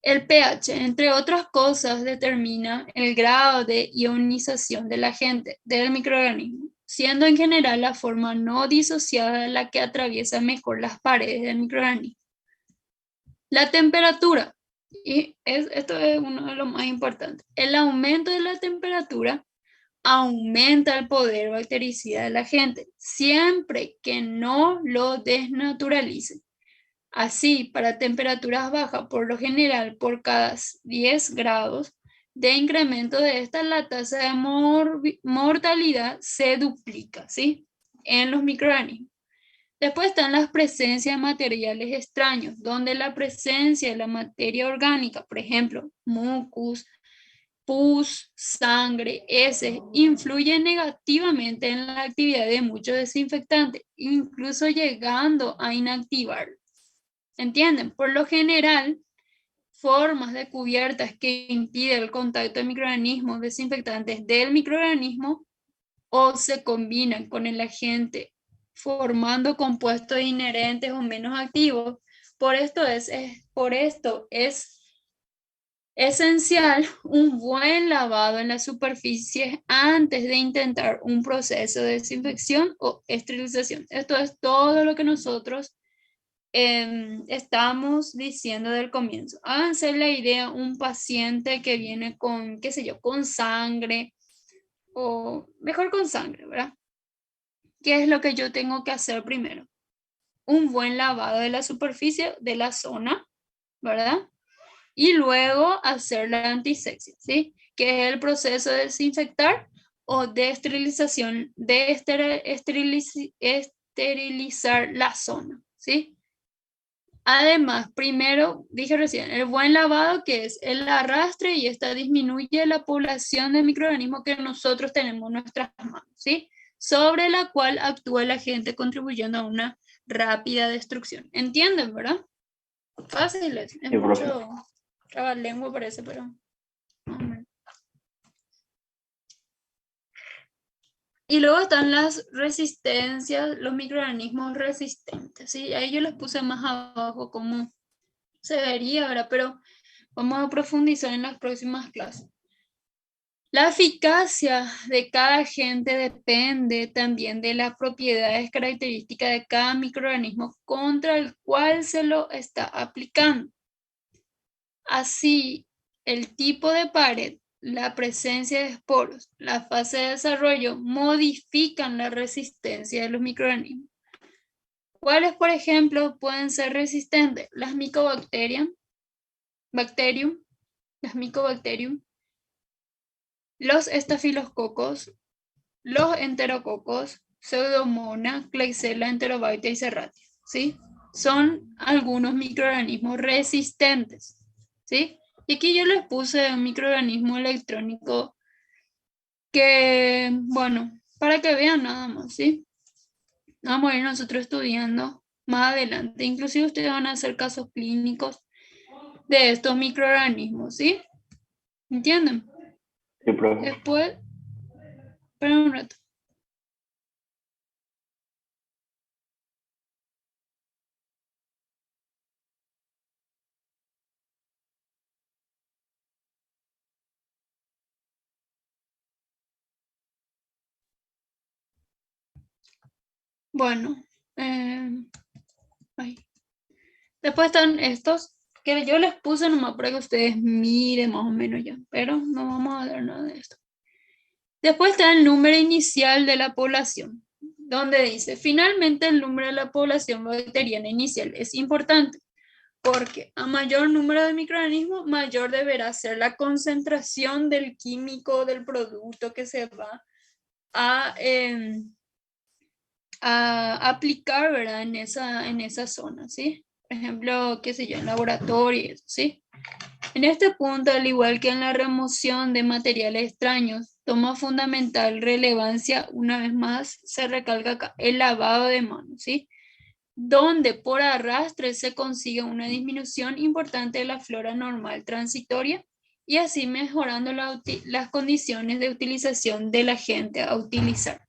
[SPEAKER 1] El pH, entre otras cosas, determina el grado de ionización del agente del microorganismo, siendo en general la forma no disociada la que atraviesa mejor las paredes del microorganismo. La temperatura, y esto es uno de los más importantes. El aumento de la temperatura aumenta el poder bactericida del agente, siempre que no lo desnaturalice. Así, para temperaturas bajas, por lo general, por cada 10 grados de incremento de esta, la tasa de mortalidad se duplica, ¿sí? En los microorganismos. Después están las presencias de materiales extraños, donde la presencia de la materia orgánica, por ejemplo, mucus, pus, sangre, heces, influye negativamente en la actividad de muchos desinfectantes, incluso llegando a inactivarlo. ¿Entienden? Por lo general, formas de cubiertas que impiden el contacto de microorganismos desinfectantes del microorganismo o se combinan con el agente formando compuestos inherentes o menos activos. Por esto es esencial un buen lavado en las superficies antes de intentar un proceso de desinfección o esterilización. Esto es todo lo que nosotros estamos diciendo del comienzo. Háganse la idea, un paciente que viene con, qué sé yo, con sangre, o mejor con sangre, ¿verdad? ¿Qué es lo que yo tengo que hacer primero? Un buen lavado de la superficie de la zona, ¿verdad? Y luego hacer la antisepsia, ¿sí? Que es el proceso de desinfectar o de esterilización, de esterilizar la zona, ¿sí? Además, primero, dije recién, el buen lavado, que es el arrastre, y esta disminuye la población de microorganismos que nosotros tenemos en nuestras manos, ¿sí? Sobre la cual actúa el agente contribuyendo a una rápida destrucción. ¿Entienden, verdad? Fácil, es mucho trabalengua parece, pero... Y luego están las resistencias, los microorganismos resistentes, ¿sí? Ahí yo les puse más abajo cómo se vería, ¿verdad? Pero vamos a profundizar en las próximas clases. La eficacia de cada agente depende también de las propiedades características de cada microorganismo contra el cual se lo está aplicando. Así, el tipo de pared, la presencia de esporos, la fase de desarrollo modifican la resistencia de los microorganismos. ¿Cuáles, por ejemplo, pueden ser resistentes? Las micobacterias, las micobacterium, los estafilococos, los enterococos, Pseudomonas, Klebsiella, Enterobacter y Serratia, ¿sí? Son algunos microorganismos resistentes, ¿sí? Y aquí yo les puse un microorganismo electrónico que, bueno, para que vean nada más, ¿sí? Vamos a ir nosotros estudiando más adelante. Inclusive ustedes van a hacer casos clínicos de estos microorganismos, ¿sí? ¿Entienden?
[SPEAKER 3] Sí, profe.
[SPEAKER 1] Después, espera un rato. Bueno, después están estos que yo les puse nomás para que ustedes miren más o menos ya, pero no vamos a ver nada de esto. Después está el número inicial de la población, donde dice, finalmente el número de la población bacteriana inicial es importante, porque a mayor número de microorganismos, mayor deberá ser la concentración del químico del producto que se va a aplicar, ¿verdad? En esa zona, ¿sí? Por ejemplo, qué sé yo, en laboratorio, ¿sí? En este punto, al igual que en la remoción de materiales extraños, toma fundamental relevancia, una vez más, se recalca acá, el lavado de manos, ¿sí? Donde por arrastre se consigue una disminución importante de la flora normal transitoria y así mejorando las condiciones de utilización del agente a utilizar.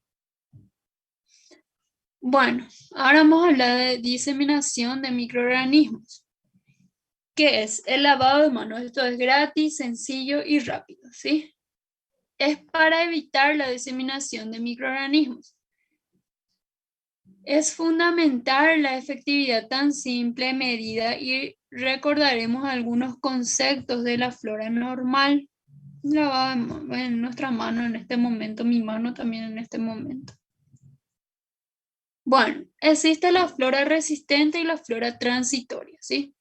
[SPEAKER 1] Bueno, ahora vamos a hablar de diseminación de microorganismos. ¿Qué es? El lavado de manos. Esto es gratis, sencillo y rápido, ¿sí? Es para evitar la diseminación de microorganismos. Es fundamental la efectividad tan simple medida y recordaremos algunos conceptos de la flora normal. Lavado en nuestra mano en este momento, mi mano también en este momento. Bueno, existe la flora resistente y la flora transitoria, ¿sí?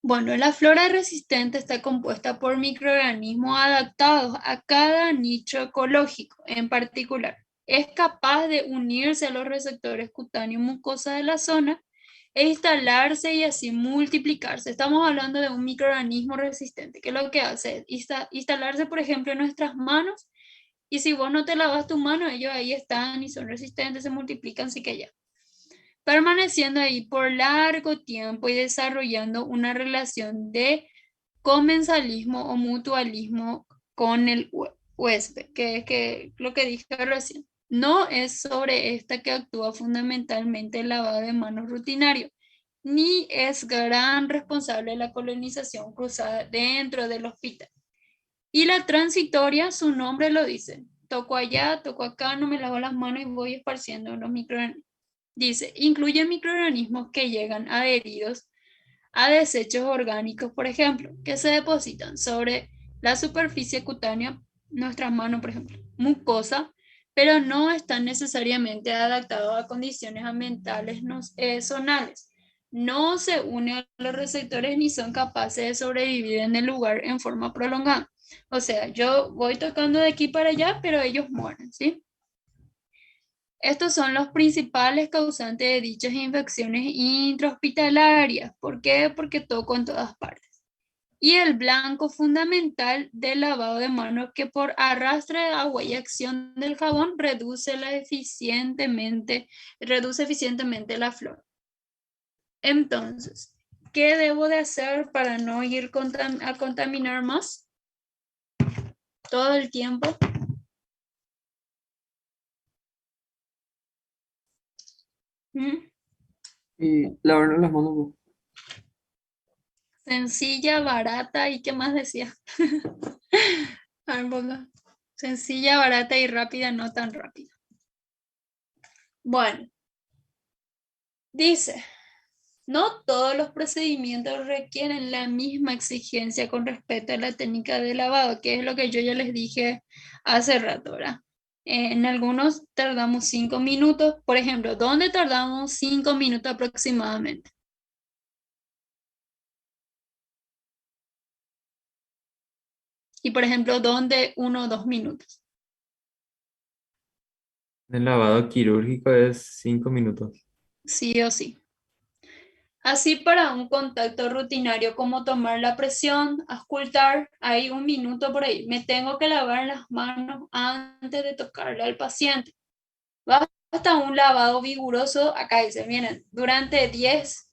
[SPEAKER 1] Bueno, la flora resistente está compuesta por microorganismos adaptados a cada nicho ecológico en particular. Es capaz de unirse a los receptores cutáneos mucosa de la zona e instalarse y así multiplicarse. Estamos hablando de un microorganismo resistente, que lo que hace es instalarse, por ejemplo, en nuestras manos, y si vos no te lavas tu mano, ellos ahí están y son resistentes, se multiplican, así que ya. Permaneciendo ahí por largo tiempo y desarrollando una relación de comensalismo o mutualismo con el huésped, que es lo que dije recién. No es sobre esta que actúa fundamentalmente el lavado de manos rutinario, ni es gran responsable de la colonización cruzada dentro del hospital. Y la transitoria, su nombre lo dice. Toco allá, toco acá, no me lavo las manos y voy esparciendo los microorganismos. Dice, incluye microorganismos que llegan adheridos a desechos orgánicos, por ejemplo, que se depositan sobre la superficie cutánea, nuestras manos, por ejemplo, mucosa, pero no están necesariamente adaptados a condiciones ambientales zonales. No se unen a los receptores ni son capaces de sobrevivir en el lugar en forma prolongada. O sea, yo voy tocando de aquí para allá, pero ellos mueren, ¿sí? Estos son los principales causantes de dichas infecciones intrahospitalarias. ¿Por qué? Porque toco en todas partes. Y el blanco fundamental del lavado de manos, que por arrastre de agua y acción del jabón reduce eficientemente la flora. Entonces, ¿qué debo de hacer para no ir a contaminar más todo el tiempo?
[SPEAKER 4] Y lavarnos las manos, pues.
[SPEAKER 1] Sencilla, barata y ¿qué más decía? A ver, ponga. Sencilla, barata y rápida, no tan rápida. Bueno, dice, no todos los procedimientos requieren la misma exigencia con respecto a la técnica de lavado, que es lo que yo ya les dije hace rato, ¿verdad? En algunos tardamos 5 minutos. Por ejemplo, ¿dónde tardamos 5 minutos aproximadamente? Y por ejemplo, ¿dónde 1 o 2 minutos?
[SPEAKER 5] El lavado quirúrgico es 5 minutos.
[SPEAKER 1] Sí o sí. Así para un contacto rutinario como tomar la presión, auscultar, hay 1 minuto por ahí. Me tengo que lavar las manos antes de tocarle al paciente. Basta un lavado vigoroso, acá dice, miren, durante 10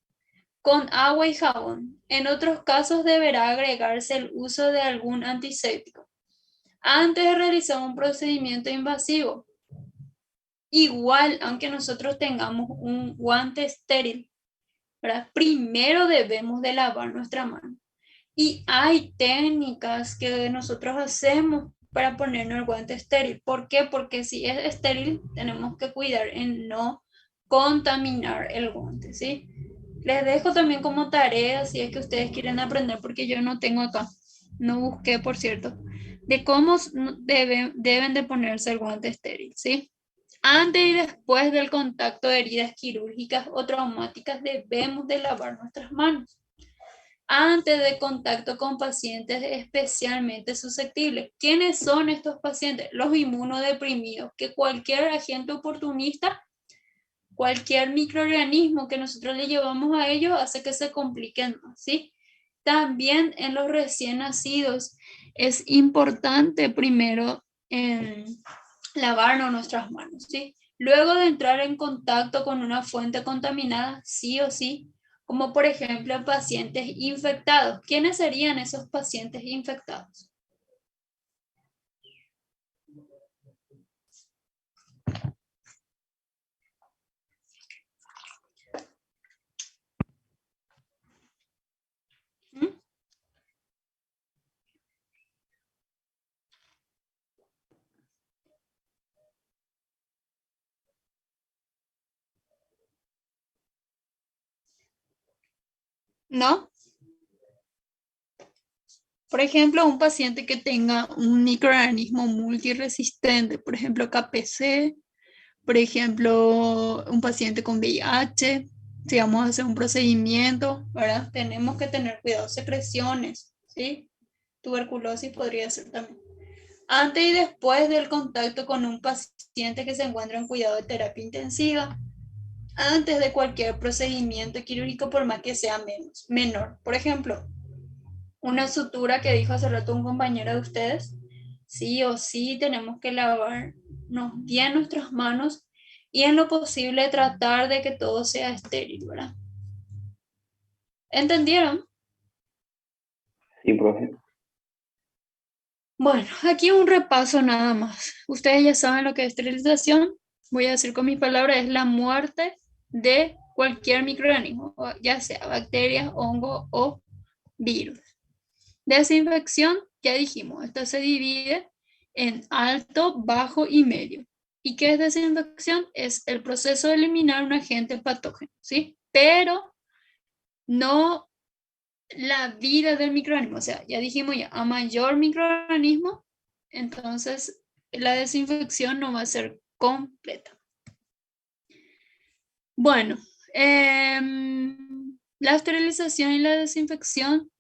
[SPEAKER 1] con agua y jabón. En otros casos deberá agregarse el uso de algún antiséptico antes de realizar un procedimiento invasivo. Igual, aunque nosotros tengamos un guante estéril, ¿verdad? Primero debemos de lavar nuestra mano. Y hay técnicas que nosotros hacemos para ponernos el guante estéril. ¿Por qué? Porque si es estéril, tenemos que cuidar en no contaminar el guante, ¿sí? Les dejo también como tarea, si es que ustedes quieren aprender, porque yo no tengo acá, no busqué, por cierto, de cómo deben de ponerse el guante estéril, ¿sí? Antes y después del contacto de heridas quirúrgicas o traumáticas debemos de lavar nuestras manos. Antes de contacto con pacientes especialmente susceptibles. ¿Quiénes son estos pacientes? Los inmunodeprimidos, que cualquier agente oportunista, cualquier microorganismo que nosotros le llevamos a ellos hace que se compliquen más, ¿sí? También en los recién nacidos es importante primero lavarnos nuestras manos, ¿sí? Luego de entrar en contacto con una fuente contaminada, sí o sí, como por ejemplo pacientes infectados. ¿Quiénes serían esos pacientes infectados? ¿Mm? ¿No? Por ejemplo, un paciente que tenga un microorganismo multiresistente, por ejemplo, KPC, por ejemplo, un paciente con VIH, si vamos a hacer un procedimiento, ¿verdad? Tenemos que tener cuidado, secreciones, ¿sí? Tuberculosis podría ser también. Antes y después del contacto con un paciente que se encuentra en cuidado de terapia intensiva, antes de cualquier procedimiento quirúrgico, por más que sea menor. Por ejemplo, una sutura que dijo hace rato un compañero de ustedes, sí o sí tenemos que lavarnos bien nuestras manos y en lo posible tratar de que todo sea estéril, ¿verdad? ¿Entendieron?
[SPEAKER 3] Sí, profe.
[SPEAKER 1] Bueno, aquí un repaso nada más. Ustedes ya saben lo que es esterilización. Voy a decir con mis palabras, es la muerte de cualquier microorganismo, ya sea bacterias, hongo o virus. Desinfección, ya dijimos, esto se divide en alto, bajo y medio. ¿Y qué es desinfección? Es el proceso de eliminar un agente patógeno, ¿sí? Pero no la vida del microorganismo. O sea, ya dijimos ya, a mayor microorganismo, entonces la desinfección no va a ser completa. Bueno, la esterilización y la desinfección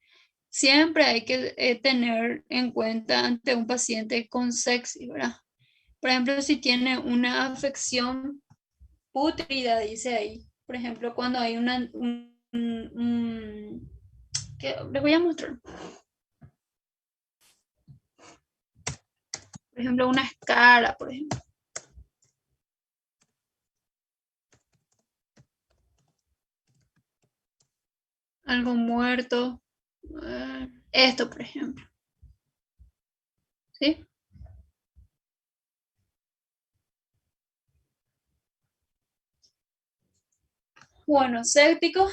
[SPEAKER 1] siempre hay que tener en cuenta ante un paciente con sepsis, ¿verdad? Por ejemplo, si tiene una afección pútrida, dice ahí. Por ejemplo, cuando hay que les voy a mostrar. Por ejemplo, una escara, por ejemplo. Algo muerto. Esto, por ejemplo. ¿Sí? Bueno, séptico.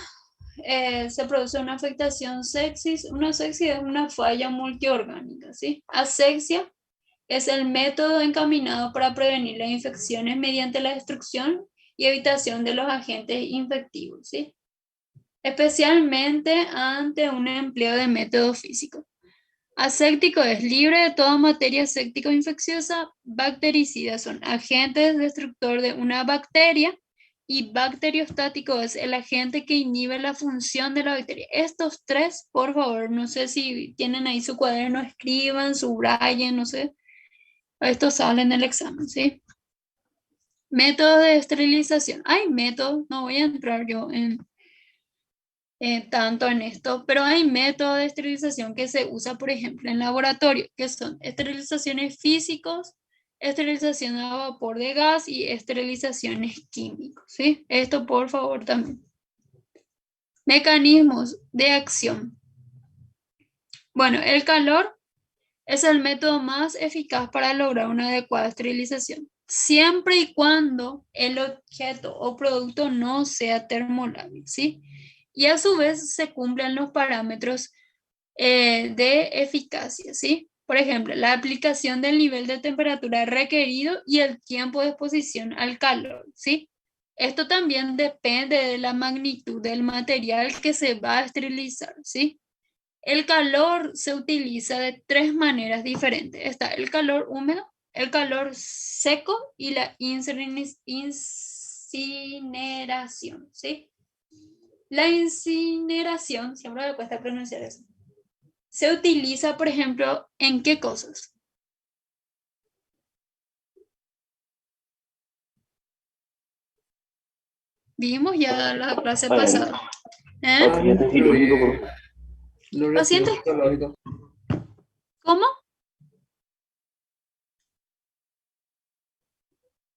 [SPEAKER 1] Se produce una afectación sepsis. Una sepsis es una falla multiorgánica, ¿sí? Asexia es el método encaminado para prevenir las infecciones mediante la destrucción y evitación de los agentes infectivos, ¿sí? Especialmente ante un empleo de método físico. Aséptico es libre de toda materia séptica o infecciosa. Bactericida son agentes destructor de una bacteria y bacteriostático es el agente que inhibe la función de la bacteria. Estos tres, por favor, no sé si tienen ahí su cuaderno, escriban, subrayen, no sé. Esto sale en el examen, ¿sí? Método de esterilización. Hay métodos, no voy a entrar yo en tanto en esto, pero hay métodos de esterilización que se usa, por ejemplo, en laboratorio, que son esterilizaciones físicos, esterilización a vapor de gas y esterilizaciones químicos, ¿sí? Esto, por favor, también. Mecanismos de acción. Bueno, el calor es el método más eficaz para lograr una adecuada esterilización, siempre y cuando el objeto o producto no sea termolábil, ¿sí? Y a su vez se cumplen los parámetros de eficacia, ¿sí? Por ejemplo, la aplicación del nivel de temperatura requerido y el tiempo de exposición al calor, ¿sí? Esto también depende de la magnitud del material que se va a esterilizar, ¿sí? El calor se utiliza de tres maneras diferentes. Está el calor húmedo, el calor seco y la incineración, ¿sí? La incineración, siempre me cuesta pronunciar eso, se utiliza, por ejemplo, ¿en qué cosas? Vimos ya la clase pasada. ¿Eh?
[SPEAKER 3] Paciente quirúrgico, profe.
[SPEAKER 4] Los
[SPEAKER 1] Paciente.
[SPEAKER 4] residuos biológicos.
[SPEAKER 1] ¿Cómo?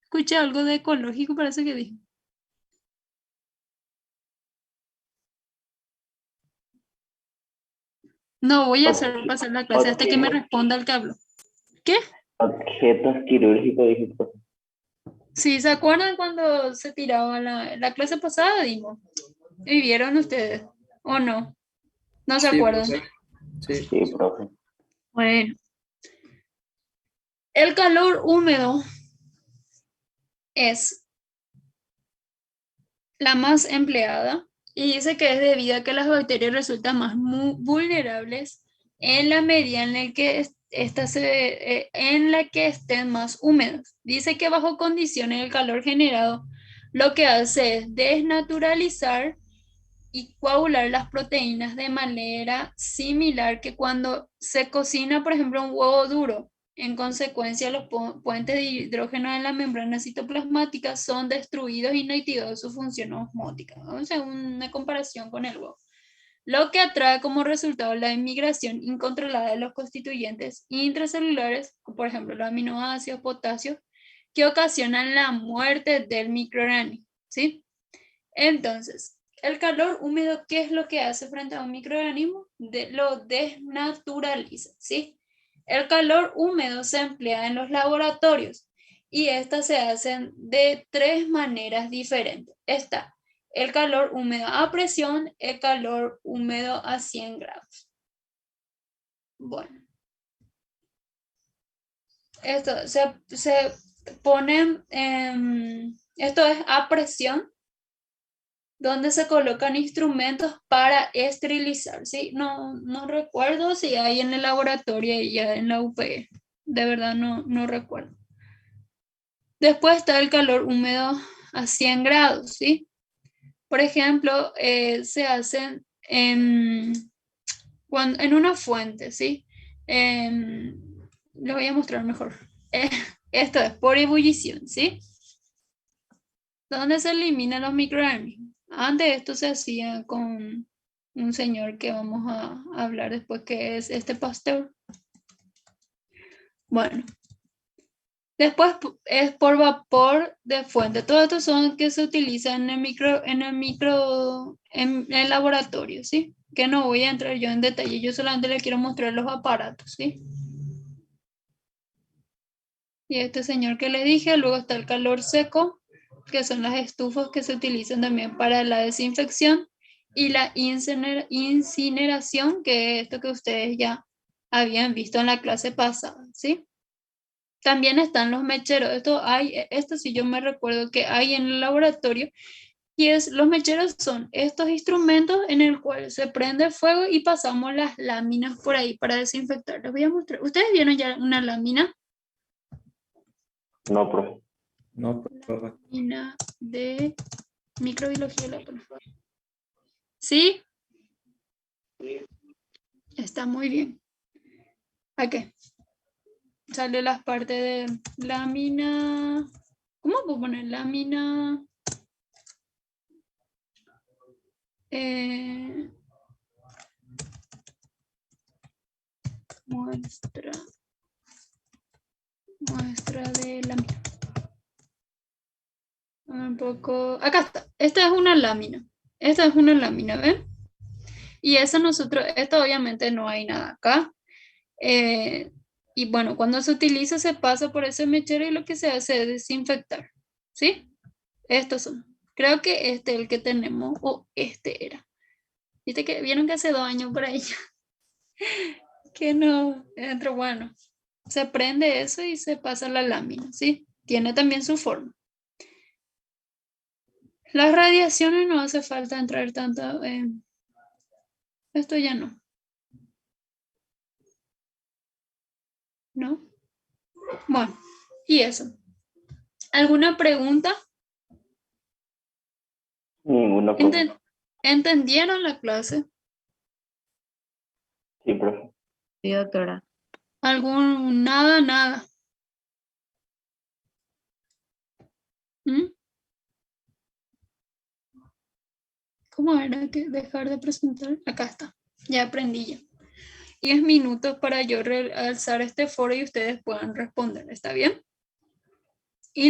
[SPEAKER 1] Escuché algo de ecológico, parece que dijo. No voy a hacer pasar la clase hasta que me responda el que habló. ¿Qué?
[SPEAKER 3] Objetos quirúrgicos, dije, profe.
[SPEAKER 1] Sí, ¿se acuerdan cuando se tiraba la clase pasada, Dimo? ¿Y vieron ustedes? ¿O no? ¿No se
[SPEAKER 4] Sí,
[SPEAKER 1] acuerdan?
[SPEAKER 4] profe. Sí.
[SPEAKER 3] Sí, profe.
[SPEAKER 1] Bueno. El calor húmedo es la más empleada y dice que es debido a que las bacterias resultan más vulnerables en la medida en la que en la que estén más húmedos. Dice que bajo condiciones el calor generado lo que hace es desnaturalizar y coagular las proteínas de manera similar que cuando se cocina, por ejemplo, un huevo duro. En consecuencia, los puentes de hidrógeno en la membrana citoplasmática son destruidos y inactivados su función osmótica. Vamos a hacer una comparación con el huevo. Lo que atrae como resultado la inmigración incontrolada de los constituyentes intracelulares, por ejemplo, los aminoácidos, potasio, que ocasionan la muerte del microorganismo. ¿Sí? Entonces, el calor húmedo, ¿qué es lo que hace frente a un microorganismo? Lo desnaturaliza, ¿sí? El calor húmedo se emplea en los laboratorios y estas se hacen de tres maneras diferentes. Está el calor húmedo a presión, el calor húmedo a 100 grados. Bueno, esto se pone, esto es a presión, donde se colocan instrumentos para esterilizar, ¿sí? No recuerdo si hay en el laboratorio ya en la UPE, de verdad no recuerdo. Después está el calor húmedo a 100 grados, ¿sí? Por ejemplo, se hacen en una fuente, ¿sí? Les voy a mostrar mejor. Esto es por ebullición, ¿sí? Donde se eliminan los microorganismos. Antes esto se hacía con un señor que vamos a hablar después, que es este Pasteur. Bueno, después es por vapor de fuente. Todos estos son que se utilizan en el laboratorio, ¿sí? Que no voy a entrar yo en detalle, yo solamente les quiero mostrar los aparatos, ¿sí? Y este señor que le dije, luego está el calor seco, que son las estufas que se utilizan también para la desinfección, y la incineración, que es esto que ustedes ya habían visto en la clase pasada, ¿sí? También están los mecheros. Esto sí yo me recuerdo que hay en el laboratorio, y los mecheros son estos instrumentos en el cual se prende fuego y pasamos las láminas por ahí para desinfectar. Les voy a mostrar. ¿Ustedes vieron ya una lámina?
[SPEAKER 3] No, profe.
[SPEAKER 5] No, profe.
[SPEAKER 1] Lámina de microbiología, por favor. ¿Sí? Está muy bien. ¿A qué? Sale las partes de lámina. ¿Cómo puedo poner lámina? Muestra de lámina. Un poco. Acá está. Esta es una lámina. Esta es una lámina, ¿ven? Y esto obviamente no hay nada acá. Y bueno, cuando se utiliza se pasa por ese mechero y lo que se hace es desinfectar. ¿Sí? Estos son. Creo que este es el que tenemos, o este era. Viste que vieron que hace 2 años por ahí que no entró. Bueno, se prende eso y se pasa la lámina, ¿sí? Tiene también su forma. Las radiaciones no hace falta entrar tanto. Esto ya no. ¿No? Bueno, y eso. ¿Alguna pregunta?
[SPEAKER 3] Ninguno, profe.
[SPEAKER 1] ¿Entendieron la clase?
[SPEAKER 3] Sí, profe.
[SPEAKER 2] Sí, doctora.
[SPEAKER 1] Nada. ¿Mm? ¿Cómo era que dejar de presentar? Acá está. Ya aprendí ya. 10 minutos para yo realzar este foro y ustedes puedan responder. ¿Está bien?